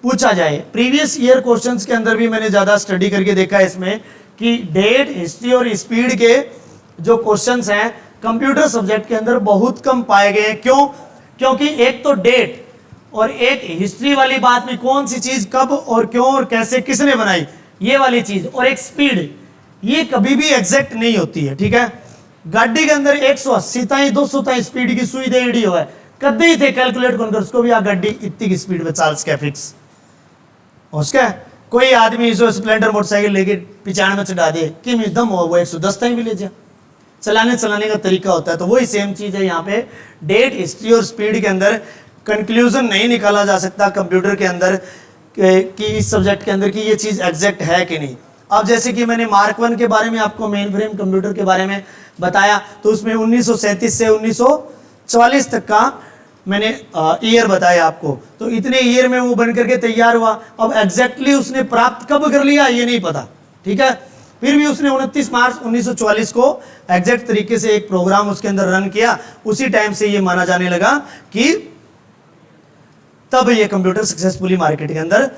पूछा जाए। प्रीवियस ईयर क्वेश्चंस के अंदर भी मैंने ज्यादा स्टडी करके देखा है इसमें कि डेट, हिस्ट्री और स्पीड के जो क्वेश्चंस हैं कंप्यूटर सब्जेक्ट के अंदर बहुत कम पाए गए हैं। क्यों? क्योंकि एक तो डेट और एक हिस्ट्री वाली बात में, कौन सी चीज कब और क्यों और कैसे किसने बनाई, ये वाली चीज, और एक स्पीड, ये कभी भी एग्जैक्ट नहीं होती है, ठीक है। गाड़ी के अंदर 180 ताई 200 ताई स्पीड की सुई देड़ी हो है, कदे ही थे कैलकुलेट कर उसको भी आ गाड़ी इतनी की स्पीड पे चाल सके फिक्स उसका। कोई आदमी इसो स्प्लेंडर मोटरसाइकिल लेके 95 में चढ़ा दे कि मैं दम हो वो 110 ताई भी ले जा, चलाने का तरीका होता है। तो वही सेम चीज है यहाँ पे, डेट हिस्ट्री और स्पीड के अंदर कंक्लूजन नहीं निकाला जा सकता कंप्यूटर के अंदर कि इस सब्जेक्ट के अंदर कि ये चीज एग्जैक्ट है कि नहीं। अब जैसे कि मैंने मार्क 1 के बारे में आपको मेन फ्रेम कंप्यूटर के बारे में बताया, तो उसमें 1937 से 1944 तक का मैंने ईयर बताया आपको, तो इतने ईयर में वो बन करके तैयार हुआ। अब एग्जैक्टली उसने प्राप्त कब कर लिया ये नहीं पता, ठीक है। फिर भी उसने 29 मार्च 1944 को एग्जैक्ट तरीके से एक प्रोग्राम उसके अंदर रन किया, उसी टाइम से ये माना जाने लगा कि तब ये कंप्यूटर सक्सेसफुली मार्केट के अंदर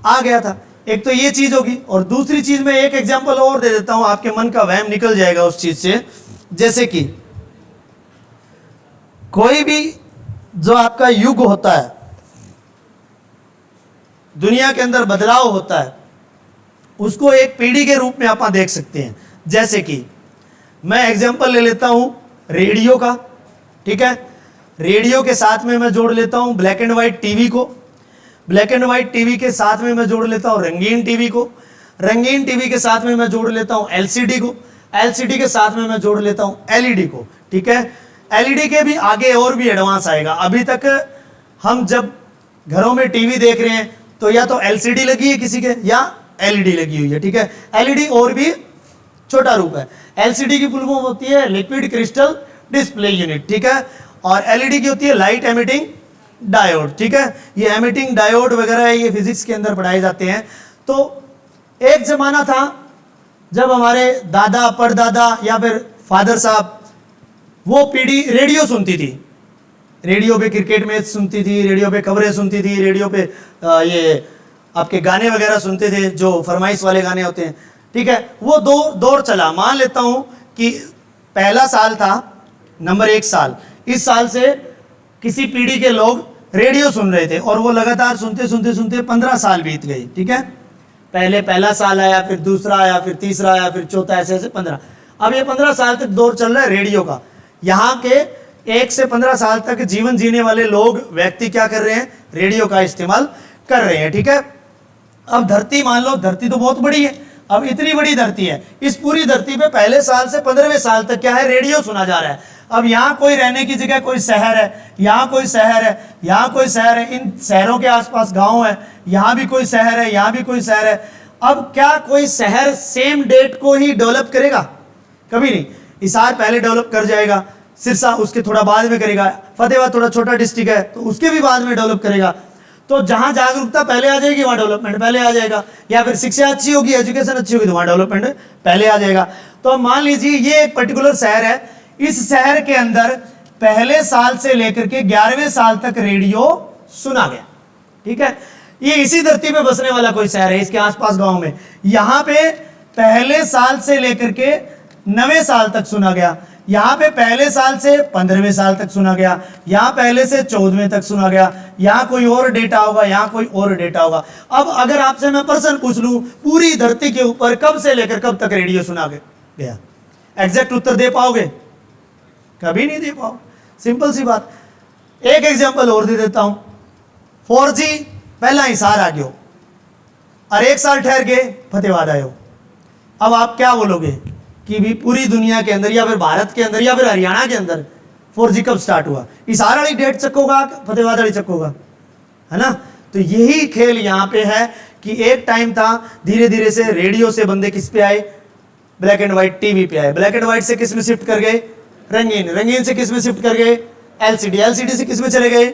आ गया था। एक तो ये चीज होगी, और दूसरी चीज में एक एग्जांपल और दे देता हूं, आपके मन का वहम निकल जाएगा उस चीज से। जैसे कि कोई भी जो आपका युग होता है, दुनिया के अंदर बदलाव होता है, उसको एक पीढ़ी के रूप में आप देख सकते हैं। जैसे कि मैं एग्जांपल ले लेता हूं रेडियो का, ठीक है। रेडियो के साथ में मैं जोड़ लेता हूं ब्लैक एंड व्हाइट टीवी को, ब्लैक एंड व्हाइट टीवी के साथ में मैं जोड़ लेता हूं रंगीन टीवी को, रंगीन टीवी के साथ में मैं जोड़ लेता हूं एलसीडी को, एलसीडी के साथ में मैं जोड़ लेता हूं एलईडी को, ठीक है। एलईडी के भी आगे और भी एडवांस आएगा। अभी तक हम जब घरों में टीवी देख रहे हैं तो या तो एलसीडी लगी है किसी के या एलईडी लगी हुई है, ठीक है। एलईडी और भी छोटा रूप है। एलसीडी की फुल फॉर्म होती है लिक्विड क्रिस्टल डिस्प्ले यूनिट, ठीक है, और एलईडी की होती है लाइट एमिटिंग डायोड, ठीक है। ये एमिटिंग डायोड वगैरह ये फिजिक्स के अंदर पढ़ाए जाते हैं। तो एक जमाना था जब हमारे दादा परदादा या फिर फादर साहब वो पीढ़ी रेडियो सुनती थी, रेडियो पे क्रिकेट मैच सुनती थी, रेडियो पे खबरें सुनती थी, रेडियो पे ये आपके गाने वगैरह सुनते थे जो फरमाइश वाले गाने होते हैं, ठीक है। वो दौर चला, मान लेता हूं कि पहला साल था नंबर 1 साल, इस साल से किसी पीढ़ी के लोग रेडियो सुन रहे थे और वो लगातार सुनते सुनते सुनते 15 साल बीत गए, ठीक है। पहले पहला साल आया, फिर दूसरा आया, फिर तीसरा आया, फिर चौथा, ऐसे ऐसे 15। अब ये 15 साल तक दौर चल रहा है रेडियो का। यहाँ के 1 से 15 साल तक जीवन जीने वाले लोग व्यक्ति क्या कर रहे हैं, रेडियो का इस्तेमाल कर रहे हैं, ठीक है। अब धरती मान लो, धरती तो बहुत बड़ी है, अब इतनी बड़ी धरती है, इस पूरी धरती पे पहले साल से 15वें साल तक क्या है, रेडियो सुना जा रहा है। अब यहाँ कोई रहने की जगह कोई शहर है, यहाँ कोई शहर है, यहाँ कोई शहर है, इन शहरों के आसपास गांव है, यहाँ भी कोई शहर है, यहाँ भी कोई शहर है। अब क्या कोई शहर सेम डेट को ही डेवलप करेगा? कभी नहीं। हिसार पहले डेवलप कर जाएगा, सिरसा उसके थोड़ा बाद में करेगा, फतेहाबाद थोड़ा छोटा डिस्ट्रिक्ट है तो उसके भी बाद में डेवलप करेगा। तो जहां जागरूकता पहले आ जाएगी वहां डेवलपमेंट पहले आ जाएगा, या फिर शिक्षा अच्छी होगी, एजुकेशन अच्छी होगी तो वहां डेवलपमेंट पहले आ जाएगा। तो मान लीजिए ये एक पर्टिकुलर शहर है, इस शहर के अंदर पहले साल से लेकर के 11वें साल तक रेडियो सुना गया, ठीक है। ये इसी धरती पे बसने वाला कोई शहर है, इसके आसपास गांव में, यहाँ पे पहले साल से लेकर के 9वें साल तक सुना गया, यहाँ पे पहले साल से 15वें साल तक सुना गया, यहाँ पहले से 14वें तक सुना गया, यहाँ कोई और डेटा होगा, यहाँ कोई और डेटा होगा। अब अगर आपसे मैं प्रश्न पूछ लूं पूरी धरती के ऊपर कब से लेकर कब तक रेडियो सुना गया, एग्जैक्ट उत्तर दे पाओगे? कभी नहीं दे पाओ। सिंपल सी बात। एक एग्जांपल और दे देता हूं, 4G पहला हिसार आ गयो और 1 साल ठहर के फतेहाबाद आयो। अब आप क्या बोलोगे कि भी पूरी दुनिया के अंदर या फिर भारत के अंदर या फिर हरियाणा के अंदर 4G कब स्टार्ट हुआ? हिसार वाली डेट चक्कोगा, फतेहाबाद वाली चक्कोगा, है ना। तो यही खेल यहाँ पे है कि एक टाइम था, धीरे धीरे से रेडियो से बंदे किस पे आए, ब्लैक एंड व्हाइट टीवी पे आए, ब्लैक एंड व्हाइट से किस में शिफ्ट कर गए, रंगीन, रंगीन से किस में शिफ्ट कर गए, एलसीडी, एलसीडी से किस में चले गए,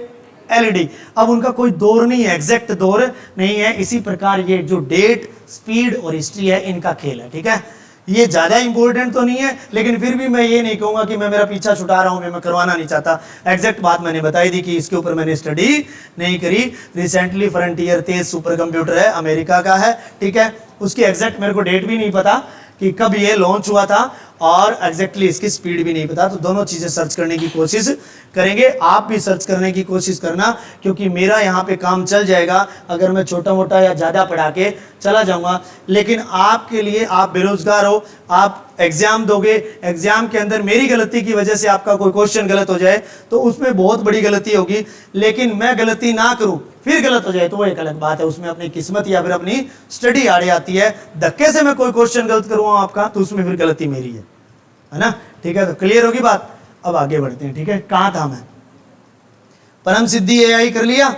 एलईडी। अब उनका कोई दौर नहीं है, एग्जैक्ट दौर नहीं है। इसी प्रकार ये जो डेट, स्पीड और हिस्ट्री है, इनका खेल है, ठीक है। ये ज्यादा इंपॉर्टेंट तो नहीं है, लेकिन फिर भी मैं ये नहीं कहूंगा कि मैं मेरा पीछा छुटा रहा हूं, मैं करवाना नहीं चाहता। एग्जैक्ट बात मैंने बताई दी कि इसके ऊपर मैंने स्टडी नहीं करी। रिसेंटली फ्रंटियर तेज सुपर कंप्यूटर है, अमेरिका का है, ठीक है। उसकी एग्जैक्ट मेरे को डेट भी नहीं पता कि कब ये लॉन्च हुआ था और एग्जैक्टली इसकी स्पीड भी नहीं पता। तो दोनों चीज़ें सर्च करने की कोशिश करेंगे, आप भी सर्च करने की कोशिश करना, क्योंकि मेरा यहाँ पे काम चल जाएगा अगर मैं छोटा मोटा या ज़्यादा पढ़ा के चला जाऊँगा। लेकिन आपके लिए, आप बेरोजगार हो, आप एग्जाम दोगे, एग्जाम के अंदर मेरी गलती की वजह से आपका कोई क्वेश्चन गलत हो जाए तो उसमें बहुत बड़ी गलती होगी, लेकिन मैं गलती ना करूं फिर गलत हो जाए तो वो एक अलग बात है, उसमें अपनी किस्मत या फिर अपनी स्टडी आड़े आती है। धक्के से मैं कोई क्वेश्चन गलत करूँगा आपका तो उसमें फिर गलती मेरी है ना। ठीक है, तो क्लियर होगी बात। अब आगे बढ़ते हैं। ठीक है, कहाँ था मैं? परम सिद्धि एआई कर लिया,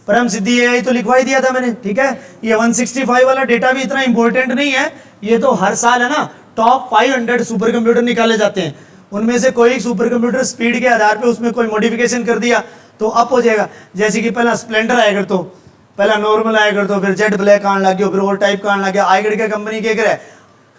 परम सिद्धि एआई तो लिखवा ही दिया था मैंने। ठीक है, ये 165 वाला डेटा भी इतना इंपॉर्टेंट नहीं है, ये तो हर साल है ना टॉप 500 सुपर कंप्यूटर निकाले जाते हैं, उनमें से कोई सुपर कंप्यूटर स्पीड के आधार पे उसमें कोई मॉडिफिकेशन कर दिया तो अप हो जाएगा। जैसे कि पहला स्प्लेंडर आया कर, तो पहला नॉर्मल आया कर, तो फिर जेट ब्लैक आने लग गया, फिर और टाइप का आने लग गया। आएगड़ के कंपनी के करे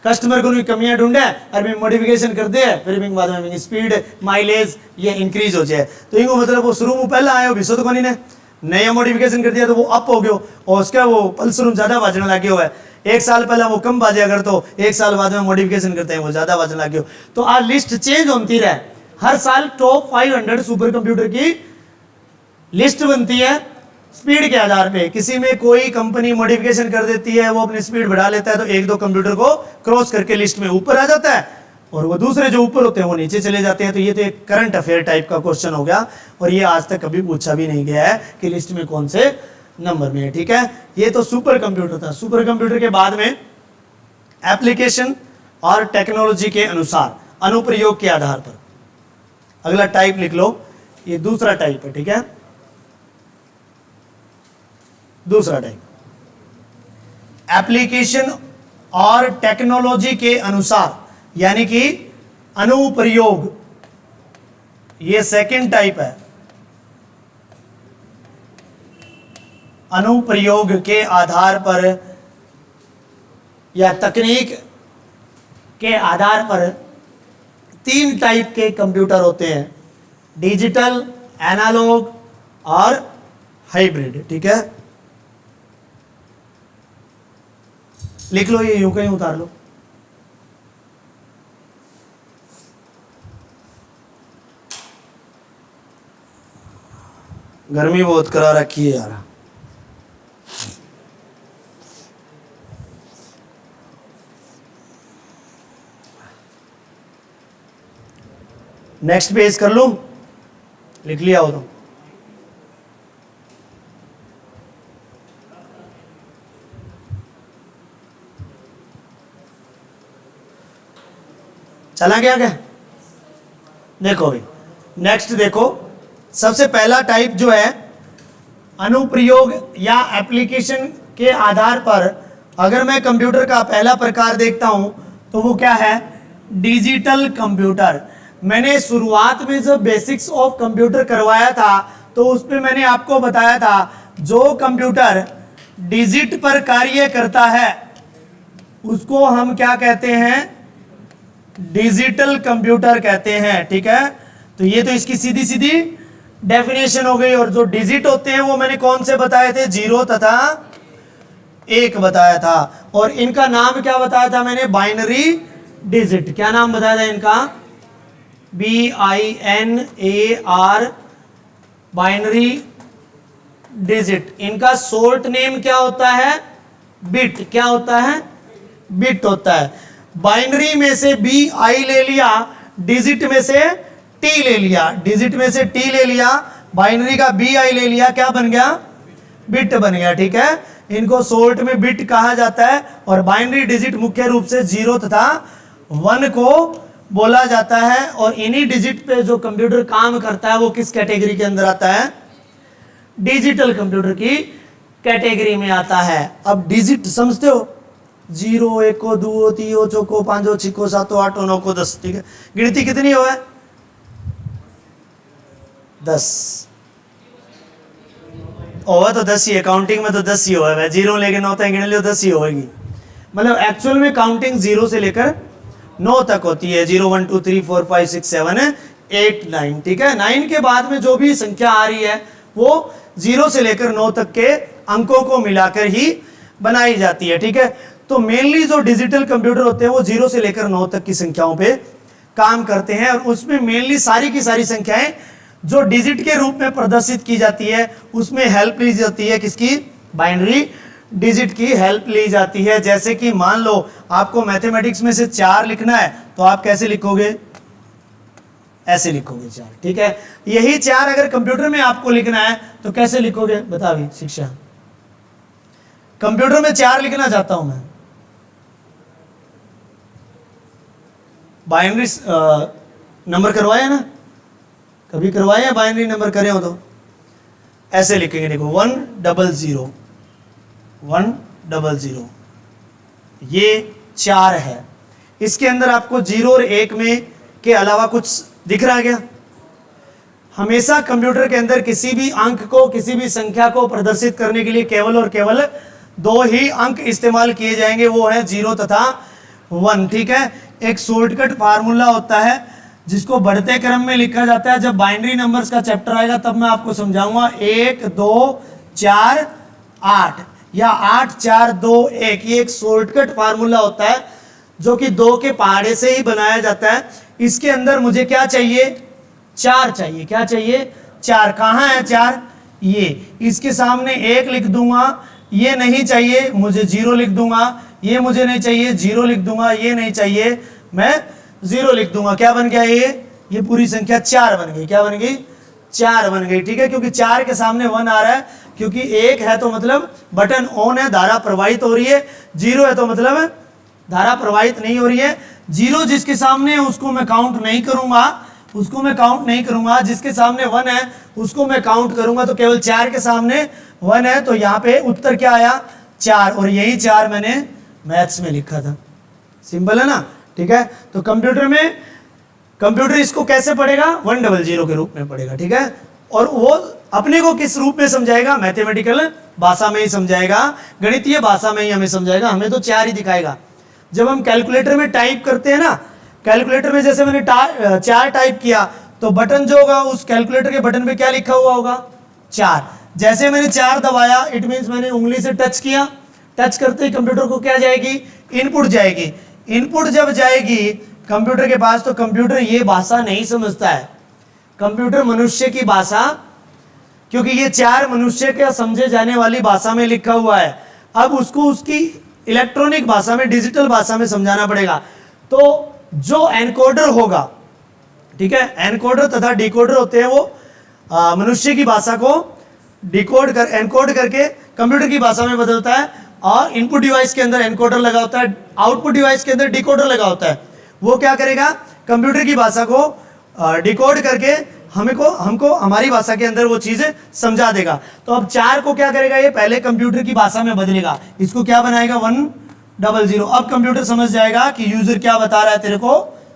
कस्टमर को कमियां ढूंढे और भी मॉडिफिकेशन कर दे, फिर भी बाद में स्पीड माइलेज ये इंक्रीज हो जाए। तो इनको मतलब वो शुरू में पहला आया भी तो ने नया मॉडिफिकेशन कर दिया तो वो अप हो गया, और उसका वो पल्सर ज्यादा बाजने लग गया हुआ है। एक साल पहले वो कम बाजे अगर, तो एक साल बाद में मॉडिफिकेशन करते हैं वो ज्यादा बाजने लग गया। तो आज लिस्ट चेंज होती रहे, हर साल टॉप 500 सुपर कंप्यूटर की लिस्ट बनती है स्पीड के आधार पे। किसी में कोई कंपनी मॉडिफिकेशन कर देती है, वो अपनी स्पीड बढ़ा लेता है तो एक दो कंप्यूटर को क्रॉस करके लिस्ट में ऊपर आ जाता है, और वो दूसरे जो ऊपर होते हैं वो नीचे चले जाते हैं। तो ये तो एक करंट अफेयर टाइप का क्वेश्चन हो गया, और ये आज तक कभी पूछा भी नहीं गया है कि लिस्ट में कौन से नंबर में है। ठीक है, ये तो सुपर कंप्यूटर था। सुपर कंप्यूटर के बाद में एप्लीकेशन और टेक्नोलॉजी के अनुसार, अनुप्रयोग के आधार पर अगला टाइप लिख लो, ये दूसरा टाइप है। ठीक है, दूसरा टाइप एप्लीकेशन और टेक्नोलॉजी के अनुसार, यानी कि अनुप्रयोग, ये सेकंड टाइप है। अनुप्रयोग के आधार पर या तकनीक के आधार पर 3 टाइप के कंप्यूटर होते हैं, डिजिटल, एनालॉग और हाइब्रिड। ठीक है, लिख लो, ये यूं कहीं उतार लो। गर्मी बहुत करा रखी है यार। नेक्स्ट पेज कर लूं, लिख लिया हो तो। चला गया क्या? देखो भाई, नेक्स्ट देखो, सबसे पहला टाइप जो है अनुप्रयोग या एप्लीकेशन के आधार पर, अगर मैं कंप्यूटर का पहला प्रकार देखता हूं तो वो क्या है? Digital computer. मैंने शुरुआत में जब बेसिक्स ऑफ कंप्यूटर करवाया था तो उस पर मैंने आपको बताया था, जो कंप्यूटर डिजिट पर कार्य करता है उसको हम क्या कहते हैं? डिजिटल कंप्यूटर कहते हैं। ठीक है, तो ये तो इसकी सीधी सीधी डेफिनेशन हो गई। और जो डिजिट होते हैं वो मैंने कौन से बताए थे? 0 तथा 1 बताया था। और इनका नाम क्या बताया था मैंने? Binary digit. क्या नाम बताया था इनका? BINAR, binary digit. इनका शॉर्ट नेम क्या होता है? बिट। क्या होता है? बिट होता है। बाइनरी में से BI ले लिया, डिजिट में से T ले लिया, डिजिट में से T ले लिया, बाइनरी का BI ले लिया, क्या बन गया? बिट बन गया। ठीक है, इनको शॉर्ट में बिट कहा जाता है। और बाइनरी डिजिट मुख्य रूप से 0 तथा 1 को बोला जाता है। और इन्हीं डिजिट पे जो कंप्यूटर काम करता है वो किस कैटेगरी के अंदर आता है? डिजिटल कंप्यूटर की कैटेगरी में आता है। अब डिजिट समझते हो? 0 1 2 3 4 5 6 7 8 9 10। ठीक है, गिनती कितनी हो है? 10 होगा तो 10 ही है, काउंटिंग में तो 10 ही होगा। 0 लेके 9 तक गिन लियो 10 ही होगी। मतलब एक्चुअल में काउंटिंग 0 से लेकर 9 तक होती है। 0 1 2 3 4 5 6 7 8 9। ठीक है, 9 के बाद में जो भी संख्या आ रही है वो 0 से लेकर 9 तक के अंकों को मिलाकर ही बनाई जाती है। ठीक है, तो मेनली जो डिजिटल कंप्यूटर होते हैं वो 0 से लेकर 9 तक की संख्याओं पे काम करते हैं, और उसमें मेनली सारी की सारी संख्याएं जो डिजिट के रूप में प्रदर्शित की जाती है उसमें हेल्प ली जाती है, किसकी? बाइनरी डिजिट की हेल्प ली जाती है। जैसे कि मान लो आपको मैथमेटिक्स में से 4 लिखना है तो आप कैसे लिखोगे? ऐसे लिखोगे 4, ठीक है। यही 4 अगर कंप्यूटर में आपको लिखना है तो कैसे लिखोगे? बता भी शिक्षा, कंप्यूटर में 4 लिखना चाहता हूं मैं, बाइनरी नंबर करवाया ना, कभी करवाया बाइनरी नंबर करे हो तो ऐसे लिखेंगे, देखो 100 100, ये 4 है। इसके अंदर आपको 0 और 1 में के अलावा कुछ दिख रहा है क्या? हमेशा कंप्यूटर के अंदर किसी भी अंक को, किसी भी संख्या को प्रदर्शित करने के लिए केवल और केवल 2 ही अंक इस्तेमाल किए जाएंगे, वो है 0 तथा 1, ठीक है। एक शॉर्टकट फार्मूला होता है जिसको बढ़ते क्रम में लिखा जाता है। जब बाइनरी नंबर्स का चैप्टर आएगा तब मैं आपको समझाऊंगा। 1 2 4 8 या 8 4 2 1, ये एक शॉर्टकट फार्मूला होता है जो कि 2 के पहाड़े से ही बनाया जाता है। इसके अंदर मुझे क्या चाहिए? 4 चाहिए। क्या चाहिए? 4। कहाँ है 4? ये। इसके सामने 1 लिख दूंगा, ये नहीं चाहिए, मुझे 0 लिख दूंगा, ये मुझे नहीं चाहिए, 0 लिख दूंगा, ये नहीं चाहिए, मैं 0 लिख दूंगा। क्या बन गया? ये पूरी संख्या 4 बन गई। क्या बन गई? 4 बन गई, ठीक है। क्योंकि 4 के सामने 1 आ रहा है, क्योंकि 1 है तो मतलब बटन ऑन है, धारा प्रवाहित हो रही है, 0 है तो मतलब धारा प्रवाहित नहीं हो रही है। 0 जिसके सामने है उसको मैं काउंट नहीं करूंगा, उसको मैं काउंट नहीं करूंगा। जिसके सामने 1 है उसको मैं काउंट करूंगा। तो केवल 4 के सामने 1 है, तो यहाँ पे उत्तर क्या आया? 4। और यही 4 मैंने मैथ्स में लिखा था। सिंपल है ना, ठीक है। तो कंप्यूटर इसको कैसे पढ़ेगा? 100 के रूप में पढ़ेगा, ठीक है। और वो अपने को किस रूप में समझाएगा? मैथमेटिकल भाषा में ही समझाएगा, गणितीय भाषा में ही हमें समझाएगा। हमें तो 4 ही दिखाएगा। जब हम कैलकुलेटर में टाइप करते हैं ना, कैलकुलेटर में जैसे मैंने 4 टाइप किया तो बटन जो होगा उस कैलकुलेटर के बटन पे क्या लिखा हुआ होगा? 4। जैसे मैंने 4 दबाया, इट मीन्स मैंने उंगली से टच किया, टच करते ही कंप्यूटर को क्या जाएगी? इनपुट जाएगी। इनपुट जब जाएगी कंप्यूटर के पास, तो कंप्यूटर ये भाषा नहीं समझता है। कंप्यूटर मनुष्य की भाषा, क्योंकि ये 4 मनुष्य के समझे जाने वाली भाषा में लिखा हुआ है, अब उसको उसकी इलेक्ट्रॉनिक भाषा में, डिजिटल भाषा में समझाना पड़ेगा। तो जो एनकोडर होगा, ठीक है, एनकोडर तथा डिकोडर होते हैं, वो मनुष्य की भाषा को एनकोड करके कंप्यूटर की भाषा में बदलता है। और इनपुट डिवाइस के अंदर एनकोडर लगा होता है, आउटपुट डिवाइस के अंदर डिकोडर लगा होता है। वो क्या करेगा? कंप्यूटर की भाषा को डिकोड करके हमको हमारी भाषा के अंदर वो चीजें समझा देगा। तो अब 4 को क्या करेगा? ये पहले कंप्यूटर की भाषा में बदलेगा, इसको क्या बनाएगा? 100। अब कंप्यूटर समझ जाएगा कि यूजर क्या बता रहा है, तेरे को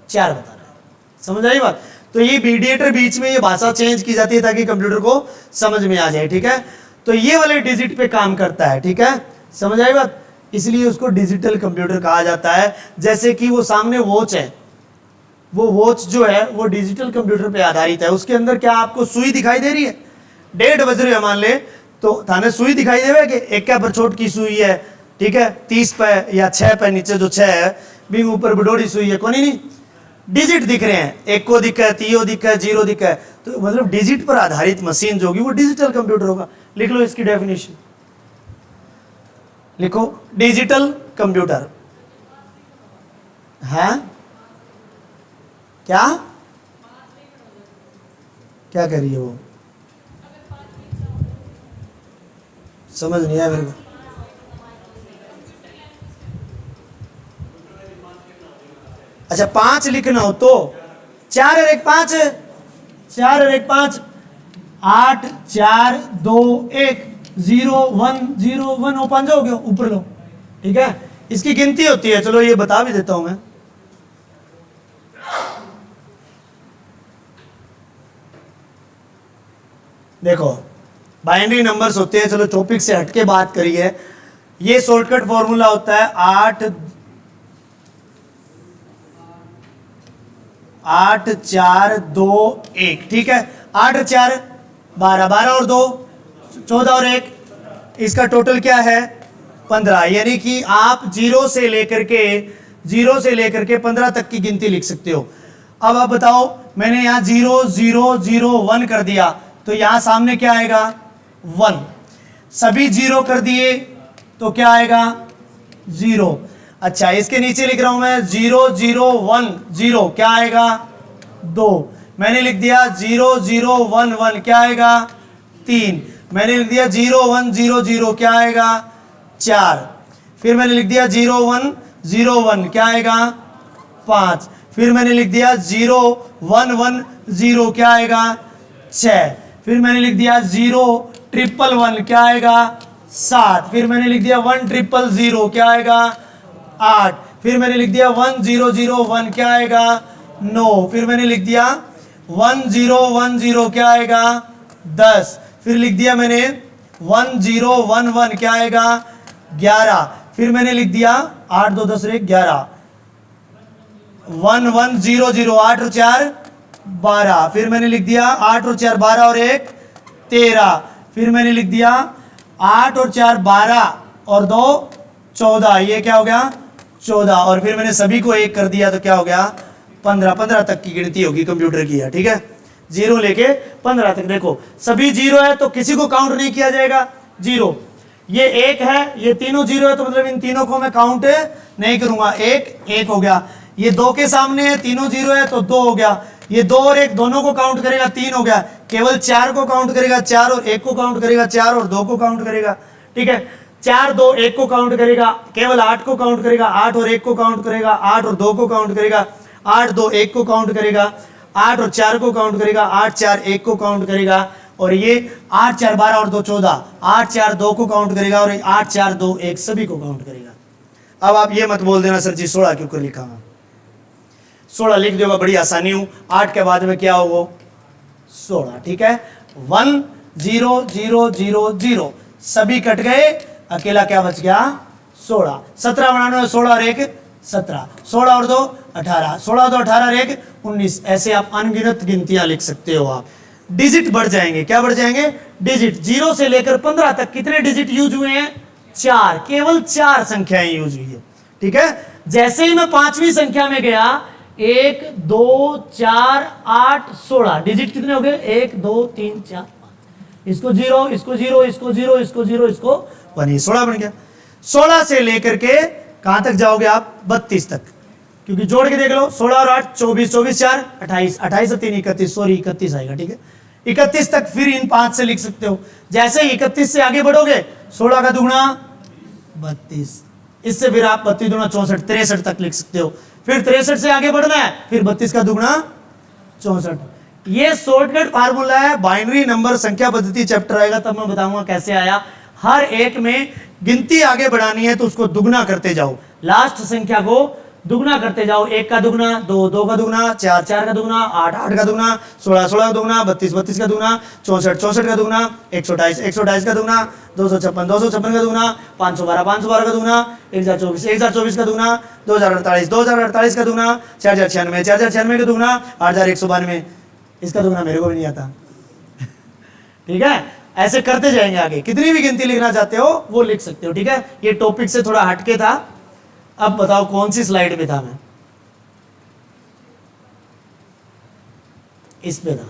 4 बता रहा है। समझ आई बात? तो ये मीडिएटर बीच में ये भाषा चेंज की जाती है ताकि कंप्यूटर को समझ में आ जाए, ठीक है। तो ये वाले डिजिट पे काम करता है, ठीक है। समझ आई बात? इसलिए उसको डिजिटल कंप्यूटर कहा जाता है। जैसे कि वो सामने वॉच है, वो वॉच जो है वो डिजिटल कंप्यूटर पे आधारित है। उसके अंदर क्या आपको सुई दिखाई दे रही है? 1:30 बज रहे मान ले तो थाने सुई दिखाई देवे कि एक क्या पर छोट की सुई है, ठीक है, 30 पे या 6 पे नीचे जो 6 है, बिंग ऊपर बडोड़ी सुई है, कोनी नहीं, डिजिट दिख रहे हैं, 1 को दिखा है, 3 दिखा है, 0 दिखा है। तो मतलब डिजिट पर आधारित मशीन जो होगी वो डिजिटल कंप्यूटर होगा। लिख लो इसकी डेफिनेशन, लिखो डिजिटल कंप्यूटर है क्या? क्या कर रही है वो? समझ नहीं आया मेरे को। अच्छा 5 लिखना हो तो 4 और 1 5, 4 और 1 5, 8 4 2 1 0 1 0 1 वो 5 हो गया, ऊपर लो, ठीक है। इसकी गिनती होती है, चलो ये बता भी देता हूं मैं। देखो बाइनरी नंबर्स होते हैं, चलो टॉपिक से हटके बात करिए। ये शॉर्टकट फॉर्मूला होता है 8 4 2 1, ठीक है। 8 4 12, 12 और 2 14 और 1, इसका टोटल क्या है? 15, यानी कि आप 0 से लेकर के 15 तक की गिनती लिख सकते हो। अब आप बताओ, मैंने यहां 0 0 0 1 कर दिया, तो यहां सामने क्या आएगा 1। सभी 0 कर दिए तो क्या आएगा 0। अच्छा, इसके नीचे लिख रहा हूं मैं 0 0 1 0, क्या आएगा 2। मैंने लिख दिया 0 0 1 1, क्या आएगा 3। मैंने लिख दिया 0 1 0 0, क्या आएगा 4। फिर मैंने लिख दिया 0 1 0 1, क्या आएगा 5। फिर मैंने लिख दिया 0 1 1 0, क्या आएगा 6। फिर मैंने लिख दिया 0 1 1 1, क्या आएगा 7। फिर मैंने लिख दिया 1 0 0, क्या आएगा 8। फिर मैंने लिख दिया 1 0 0 1, क्या आएगा 9। फिर मैंने लिख दिया 1 0 1 0, क्या आएगा 10। फिर लिख दिया मैंने 1 0 1 1, क्या आएगा 11। फिर मैंने लिख दिया 8 2 10 1 11, 1 1 0 0, 8 और 4 12। फिर मैंने लिख दिया 8 और 4 12 और 1 13। फिर मैंने लिख दिया 8 और 4 12 और 2 14, ये क्या हो गया 14। और फिर मैंने सभी को 1 कर दिया तो क्या हो गया 15। 15 तक की गिनती होगी कंप्यूटर की है, ठीक है, 0 लेके 15 तक। देखो सभी 0 है तो किसी को काउंट नहीं किया जाएगा 0। ये 1 है, ये तीनों 0 है तो मतलब इन तीनों को मैं काउंट नहीं करूंगा। 1 1 हो गया। ये 2 के सामने है, तीनों 0 है तो 2 हो गया। ये 2 और 1 दोनों को काउंट करेगा 3 हो गया। केवल 4 को काउंट करेगा 4 और 1 को काउंट करेगा 4 और 2 को काउंट करेगा, ठीक है। 4 2 1 को काउंट करेगा, केवल 8 को काउंट करेगा, 8 और 1 को काउंट करेगा, 8 और 2 को काउंट करेगा, 8 2 1 को काउंट करेगा, 8 और 4 को काउंट करेगा, 8 4 1 को काउंट करेगा। और ये 8 4 12 और 2 14, 8 4 2 को काउंट करेगा और 8 4 2 1 सभी को काउंट करेगा। अब आप ये मत बोल देना सर जी 16 क्यों कर लिखा मैं, 16 लिख दोगा बड़ी आसानी हूं। 8 के बाद में क्या होगा 16, ठीक है। 1 0 0 0 0 सभी कट गए, अकेला क्या बच गया 16। 17 बनाने में 16 और 1 17, 16 और 2 18, 16 और 2 18 और 1 19। ऐसे आप अनगिनत गिनतियां लिख सकते हो। आप डिजिट बढ़ जाएंगे, क्या बढ़ जाएंगे डिजिट। 0 से लेकर 15 तक कितने डिजिट यूज हुए हैं 4, केवल 4 संख्याएं यूज हुई है, ठीक है। जैसे ही मैं 5वीं संख्या में गया 1 2 4 8 16 डिजिट कितने हो गए 1 2 3 4 5। इसको 0 इसको 0 इसको 0 इसको 0 इसको 1, 16 बन गया। 16 से लेकर के कहां तक जाओगे आप 32 तक, क्योंकि जोड़ के देख लो 16 और 8 24 24 4 28, 28 और 3 31, सॉरी 31 आएगा, ठीक है। 31 तक फिर इन 5 से लिख सकते हो। जैसे ही 31 से आगे बढ़ोगे 16 का दुगुना 32, इससे फिर आप 32 दुगुना 64 63 तक लिख सकते हो। फिर 63 से आगे बढ़ना है, फिर 32 का दुगुना 64। ये शॉर्टकट फार्मूला है। बाइनरी नंबर संख्या पद्धति चैप्टर आएगा तब मैं बताऊंगा कैसे आया। हर एक में गिनती आगे बढ़ानी है तो उसको दुगना करते जाओ, लास्ट संख्या को दुगना करते जाओ। 1 का दुगना 2 2 का दुगना 4 4 का दुगना 8 8 का दुगना 16 16 का दुगना 32 32 का दुगना 64 64 का दुगना 128 128 का दुगना 256 256 का दुगना 512 512 का दुगना 1024 1024 का दुगना 2048 2048 का दुगना 4096 4096 का दुगना 8192, इसका दुगना मेरे को भी नहीं आता ठीक है। ऐसे करते जाएंगे आगे। कितनी भी गिनती लिखना चाहते हो वो लिख सकते हो, ठीक है। ये टॉपिक से थोड़ा हटके था। अब बताओ कौन सी स्लाइड पे था मैं, इस पे था।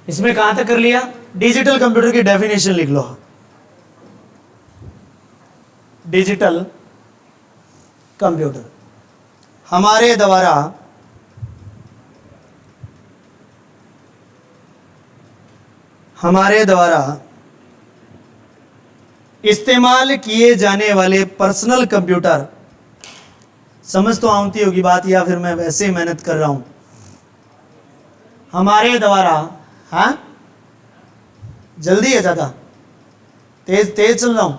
इसमें कहां तक कर लिया, डिजिटल कंप्यूटर की डेफिनेशन लिख लो। डिजिटल कंप्यूटर हमारे द्वारा इस्तेमाल किए जाने वाले पर्सनल कंप्यूटर, समझ तो आती होगी बात या फिर मैं वैसे ही मेहनत कर रहा हूं। हमारे द्वारा, हाँ जल्दी है ज्यादा, तेज चल रहा हूं।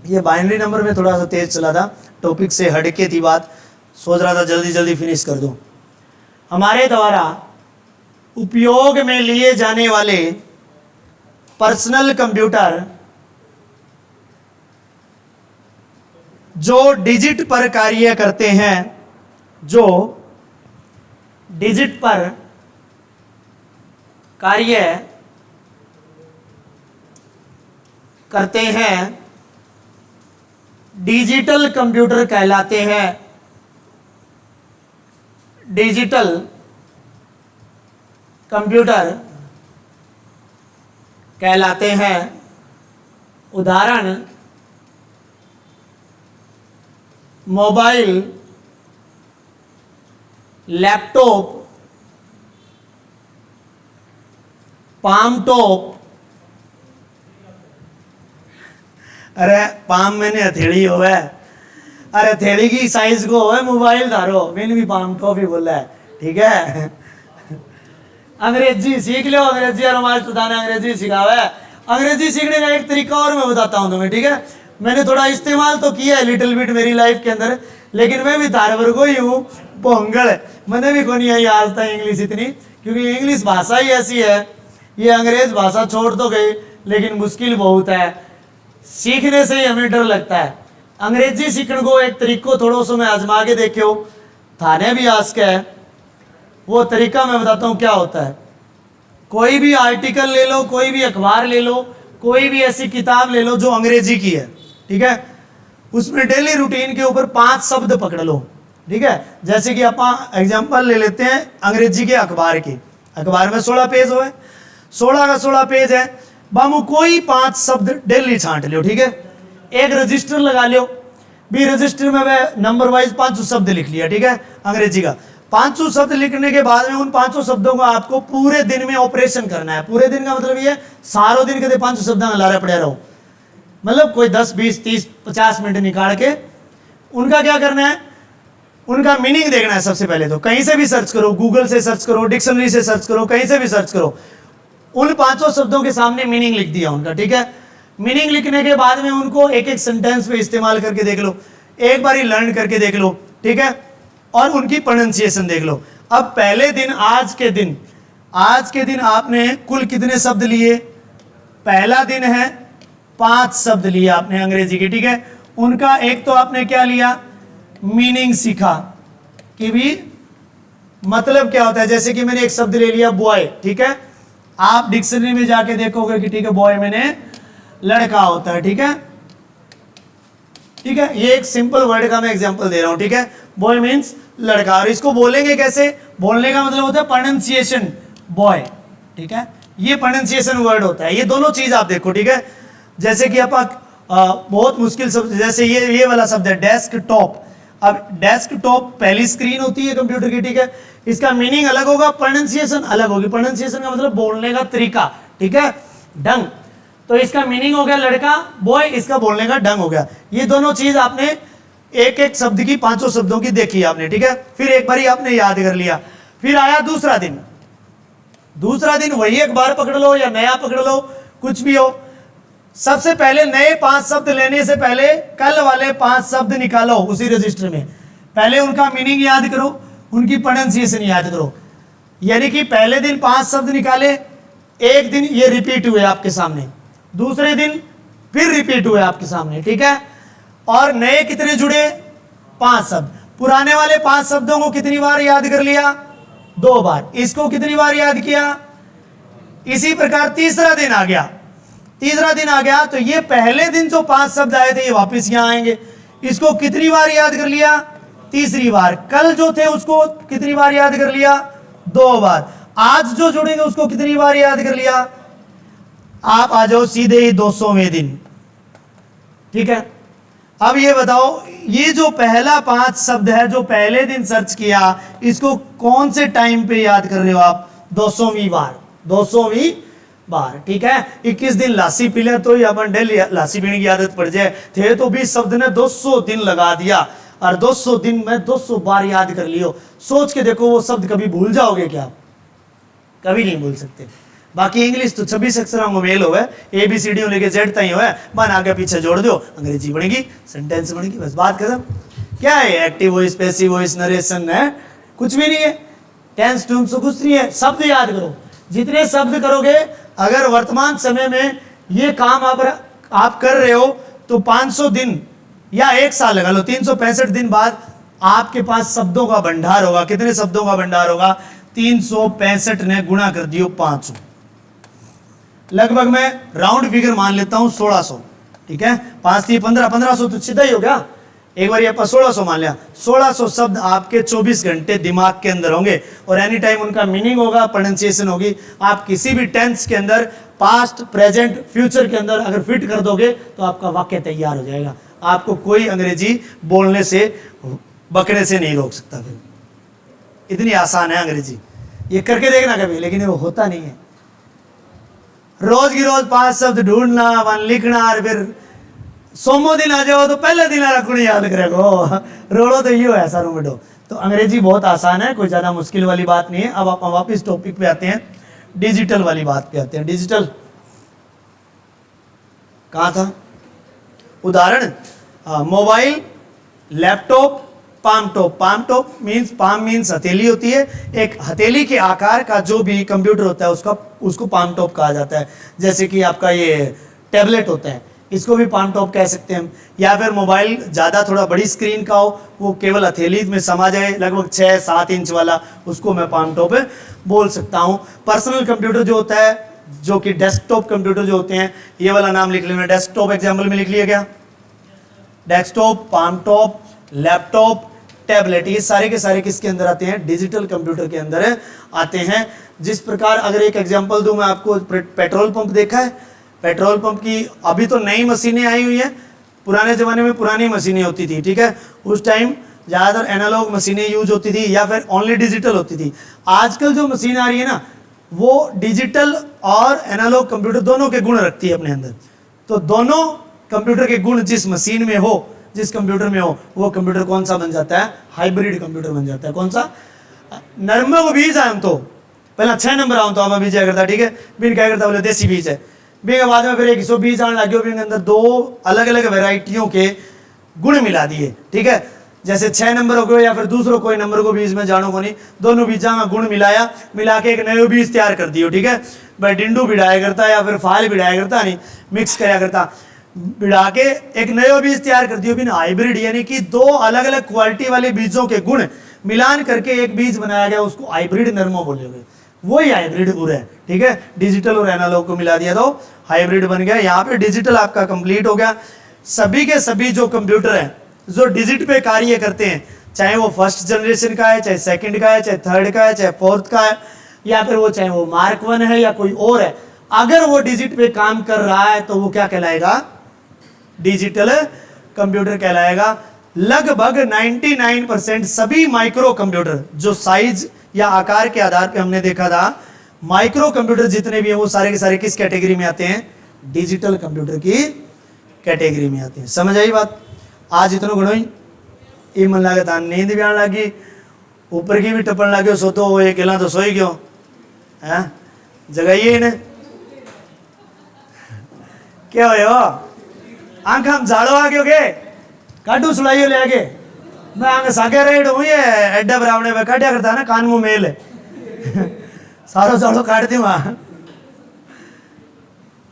ये बाइनरी नंबर में थोड़ा सा तेज चला था, टॉपिक से हटके थी बात, सोच रहा था जल्दी जल्दी फिनिश कर दूं। हमारे द्वारा उपयोग में लिए जाने वाले पर्सनल कंप्यूटर जो डिजिट पर कार्य करते हैं, जो डिजिट पर कार्य करते हैं डिजिटल कंप्यूटर कहलाते हैं। डिजिटल कंप्यूटर कहलाते हैं। उदाहरण मोबाइल, लैपटॉप, पाम टॉप। अरे पाम मैंने हथेली हो है, अरे हथेली की साइज को हो मोबाइल धारो, मैंने भी पाम टॉप ही बोला है, ठीक है। अंग्रेजी सीख लो, अंग्रेजी और मास्टर दाने अंग्रेजी सिखावे। अंग्रेजी सीखने का एक तरीका और मैं बताता हूं तुम्हें, ठीक है। मैंने थोड़ा इस्तेमाल तो किया है लिटिल बिट मेरी लाइफ के अंदर, लेकिन मैं भी तार वर्गो ही हूँ पोंगल, मैंने भी कोई नहीं आई आज तक इंग्लिश इतनी, क्योंकि इंग्लिश भाषा ही ऐसी है। ये अंग्रेज भाषा छोड़ तो गई, लेकिन मुश्किल बहुत है, सीखने से ही हमें डर लगता है। अंग्रेजी सीखने को एक तरीको थोड़ा सा मैं आजमा के देखो, थाने भी आज का है वो तरीका मैं बताता हूँ क्या होता है। कोई भी आर्टिकल ले लो, कोई भी अखबार ले लो, कोई भी ऐसी किताब ले लो जो अंग्रेजी की है, ठीक है, उसमें डेली रूटीन के ऊपर 5 शब्द पकड़ लो, ठीक है। जैसे कि आप एग्जांपल ले लेते हैं अंग्रेजी के अखबार की, अखबार में 16 पेज हो, 16 का 16 पेज है, बामू कोई 5 शब्द डेली छांट लो, ठीक है। एक रजिस्टर लगा लो, भी रजिस्टर में मैं नंबर वाइज 500 शब्द लिख लिया, ठीक है, अंग्रेजी का। 500 शब्द लिखने के बाद में उन 500 शब्दों को आपको पूरे दिन में ऑपरेशन करना है। पूरे दिन का मतलब ये सारो दिन के 500 शब्द लारे पड़े रहो, मतलब कोई 10 20 30 50 मिनट निकाल के उनका क्या करना है, उनका मीनिंग देखना है। सबसे पहले तो कहीं से भी सर्च करो, गूगल से सर्च करो, डिक्शनरी से सर्च करो, कहीं से भी सर्च करो, उन 500 शब्दों के सामने मीनिंग लिख दिया उनका, ठीक है। मीनिंग लिखने के बाद में उनको एक एक सेंटेंस में इस्तेमाल करके देख लो, एक बार ही लर्न करके देख लो, ठीक है, और उनकी प्रोनाउंसिएशन देख लो। अब पहले दिन आज के दिन आपने कुल कितने शब्द लिए, पहला दिन है 5 शब्द लिए आपने अंग्रेजी के, ठीक है। उनका एक तो आपने क्या लिया, मीनिंग सीखा कि भी मतलब क्या होता है। जैसे कि मैंने एक शब्द ले लिया बॉय, ठीक है, आप डिक्शनरी में जाके देखोगे कि ठीक है बॉय मैंने लड़का होता है, ठीक है, ठीक है। ये एक सिंपल वर्ड का मैं एग्जांपल दे रहा हूं, ठीक है, बॉय मीन्स लड़का। और इसको बोलेंगे कैसे, बोलने का मतलब होता है प्रोनाउंसिएशन बॉय, ठीक है, ये प्रोनाउंसिएशन वर्ड होता है। ये दोनों चीज आप देखो, ठीक है। जैसे कि आप बहुत मुश्किल शब्द, जैसे ये वाला शब्द है डेस्कटॉप। अब डेस्कटॉप पहली स्क्रीन होती है कंप्यूटर की, ठीक है, इसका मीनिंग अलग होगा, प्रोनाउंसिएशन अलग होगी। प्रोनाउंसिएशन का मतलब बोलने का तरीका, ठीक है, ढंग। तो इसका मीनिंग हो गया लड़का, बॉय इसका बोलने का ढंग हो गया। ये दोनों चीज आपने एक एक शब्द की 500 शब्दों की देखी आपने, ठीक है। फिर एक बार आपने याद कर लिया। फिर आया दूसरा दिन, दूसरा दिन वही अखबार पकड़ लो या नया पकड़ लो, कुछ भी हो। सबसे पहले नए 5 शब्द लेने से पहले कल वाले 5 शब्द निकालो उसी रजिस्टर में। पहले उनका मीनिंग याद करो, उनकी प्रोनाउंसिएशन याद करो। यानी कि पहले दिन 5 शब्द निकाले, एक दिन ये रिपीट हुए आपके सामने, दूसरे दिन फिर रिपीट हुए आपके सामने, ठीक है। और नए कितने जुड़े, 5 शब्द। पुराने वाले 5 शब्दों को कितनी बार याद कर लिया, 2 बार। इसको कितनी बार याद किया, इसी प्रकार तीसरा दिन आ गया, तीसरा दिन आ गया तो ये पहले दिन जो 5 शब्द आए थे ये वापस यहां आएंगे। इसको कितनी बार याद कर लिया, तीसरी बार। कल जो थे उसको कितनी बार याद कर लिया, 2 बार। आज जो जुड़ेंगे उसको कितनी बार याद कर लिया। आप आ जाओ सीधे ही 200वें दिन, ठीक है। अब ये बताओ, ये जो पहला 5 शब्द है जो पहले दिन सर्च किया, इसको कौन से टाइम पे याद कर रहे हो आप, 200वीं बार, 200वीं बार, ठीक है। 21 दिन लासी पी ले तो ही अपन डेली लासी पीने की आदत पड़ जाए, थे तो 20 शब्द ने 200 दिन लगा दिया, और 200 दिन में 200 बार याद कर लियो। सोच के देखो वो शब्द कभी भूल जाओगे क्या, कभी नहीं भूल सकते। बाकी इंग्लिश तो 26 अक्षरों में मेल होवे, ABCD लेके जेड तक होवे, मन आगे पीछे जोड़ दो, अंग्रेजी बनेगी, सेंटेंस बनेगी, बस बात खत्म। क्या है active voice, passive voice, narration है, कुछ भी नहीं है, टेंस टूम्स कुछ नहीं है। शब्द याद करो, जितने शब्द करोगे, अगर वर्तमान समय में ये काम आप कर रहे हो तो 500 दिन या 1 साल लगा लो, 365 दिन बाद आपके पास शब्दों का भंडार होगा। कितने शब्दों का भंडार होगा? 365 ने गुणा कर दियो 500, लगभग मैं राउंड फिगर मान लेता हूं 1600। ठीक है, 5 थी 15, 1500 तो सीधा ही हो गया। एक बार ये 1600 मान लिया। 1600 शब्द आपके 24 घंटे दिमाग के अंदर होंगे और एनी टाइम उनका मीनिंग होगा, प्रोनाउंसिएशन होगी। आप किसी भी टेंस के अंदर, पास्ट, प्रेजेंट, फ्यूचर के अंदर अगर फिट कर दोगे तो आपका वाक्य तैयार हो जाएगा। आपको कोई अंग्रेजी बोलने से, बकने से नहीं रोक सकता। फिर इतनी आसान है अंग्रेजी, ये करके देखना कभी, लेकिन वो होता नहीं है। रोज की रोज 5 शब्द ढूंढना, वन लिखना, और फिर सोमो दिन आ जाओ तो पहले दिन रखनी याद करेगो, रोड़ो तो ये है सारू बेटो। तो अंग्रेजी बहुत आसान है, कोई ज्यादा मुश्किल वाली बात नहीं है। अब आप वापिस टॉपिक पे आते हैं, डिजिटल वाली बात पे आते हैं। डिजिटल कहाँ था? उदाहरण, mobile, laptop, palm top. Palm top means, palm means हथेली होती है। एक हथेली के आकार का जो भी कंप्यूटर होता है उसको पाम टॉप कहा जाता है। जैसे कि आपका ये टैबलेट होता है, इसको भी पाम टॉप कह सकते हैं हम। या फिर मोबाइल ज़्यादा थोड़ा बड़ी स्क्रीन का हो, वो केवल हथेली में समा जाए, लगभग 6-7 इंच वाला, उसको मैं पाम टॉप बोल सकता हूँ। पर्सनल कंप्यूटर जो होता है, जो कि डेस्कटॉप कंप्यूटर जो होते हैं, ये वाला नाम लिख लिया, डेस्कटॉप एग्जाम्पल में लिख लिया क्या? Desktop, palm top, laptop, tablet, ये सारे के सारे किसके अंदर आते हैं? डिजिटल कंप्यूटर के अंदर आते हैं। जिस प्रकार, अगर एक एग्जांपल दूं मैं आपको, पेट्रोल पंप देखा है? पेट्रोल पंप की अभी तो नई मशीनें आई हुई हैं, पुराने ज़माने में पुरानी मशीनें होती थी। ठीक है, उस टाइम ज़्यादातर एनालॉग मशीनें यूज होती थी या फिर ओनली डिजिटल होती थी। आजकल जो मशीन आ रही है ना, वो डिजिटल और एनालॉग कंप्यूटर दोनों के गुण रखती है अपने अंदर। तो दोनों कंप्यूटर के गुण जिस मशीन में हो, जिस कंप्यूटर में हो, वो कंप्यूटर कौन सा बन जाता है? हाइब्रिड कंप्यूटर बन जाता है। कौन सा? नरमे को बीज आए तो पहला 6 नंबर आऊँ तो आप बीज करता, ठीक है, बिन क्या करता बोले देसी बीज है, बिन के बाद में फिर 120 आने लगे, बिन के अंदर 2 अलग अलग वेराइटियों के गुण मिला दिए। ठीक है, जैसे 6 नंबर हो गए या फिर दूसरों कोई नंबर को बीज में जानो को नहीं, दोनों बीजा में गुण मिलाया, मिला के एक नयो बीज तैयार कर दियो। ठीक है भाई, डिंडू बिड़ाया करता या फिर फाल बिड़ाया करता, नहीं मिक्स कराया करता, बिड़ा के एक नयो बीज तैयार कर दियो। बिन हाइब्रिड यानी कि 2 अलग अलग क्वालिटी वाले बीजों के गुण मिलान करके एक बीज बनाया गया, उसको हाइब्रिड नरमा बोलोगे, वही हाइब्रिड उर है। ठीक है, डिजिटल और एनालॉग को मिला दिया तो हाइब्रिड बन गया। यहाँ पे डिजिटल आपका कंप्लीट हो गया। सभी के सभी जो कंप्यूटर हैं जो डिजिट पे कार्य करते हैं, चाहे वो फर्स्ट जनरेशन का है, चाहे सेकंड का है, चाहे थर्ड का है, चाहे फोर्थ का है, या फिर वो चाहे वो मार्क 1 है या कोई और है, अगर वो डिजिट पे काम कर रहा है तो वो क्या कहलाएगा? डिजिटल कंप्यूटर कहलाएगा। लगभग 99% सभी माइक्रो कंप्यूटर जो साइज या आकार के आधार पे हमने देखा था, माइक्रो कंप्यूटर जितने भी हैं वो सारे के सारे किस कैटेगरी में आते हैं? डिजिटल कंप्यूटर की कैटेगरी में आते हैं। समझ आई बात? आज इतना गुणो ही ये मन लगे था, नींद भी आने लगी, ऊपर की भी टपन लगे, सो तो वो अकेला तो सो ही क्यों है, जगाइए इन्हें। क्या हो आंख हम झाड़ो आ गयो के काटू सुलाइयो ले आगे, मैं आगे सागे रेड हूँ, ये एड्डा बरावने में काटा करता है ना, कान मुंह मेल सारो झाड़ो काट दी वहां।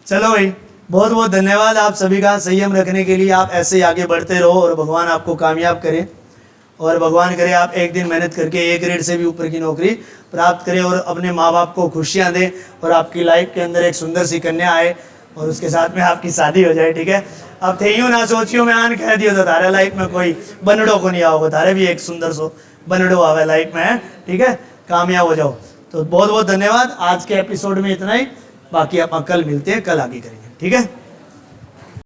चलो भाई, बहुत बहुत धन्यवाद आप सभी का संयम रखने के लिए। आप ऐसे ही आगे बढ़ते रहो और भगवान आपको कामयाब करे, और भगवान करे आप एक दिन मेहनत करके A ग्रेड से भी ऊपर की नौकरी प्राप्त करें और अपने माँ बाप को खुशियाँ दें और आपकी लाइफ के अंदर एक सुंदर सी कन्या आए और उसके साथ में आपकी शादी हो जाए। ठीक है, अब थे यूँ ना सोचियो मैं आन कह दियो तो तारे लाइफ में कोई बनड़ो को नहीं आओगे, तारे भी एक सुंदर सो बनड़ो आवे लाइफ में। ठीक है, कामयाब हो जाओ। तो बहुत बहुत धन्यवाद। आज के एपिसोड में इतना ही, बाकी आप कल मिलते हैं, कल आगे करेंगे। ठीक है।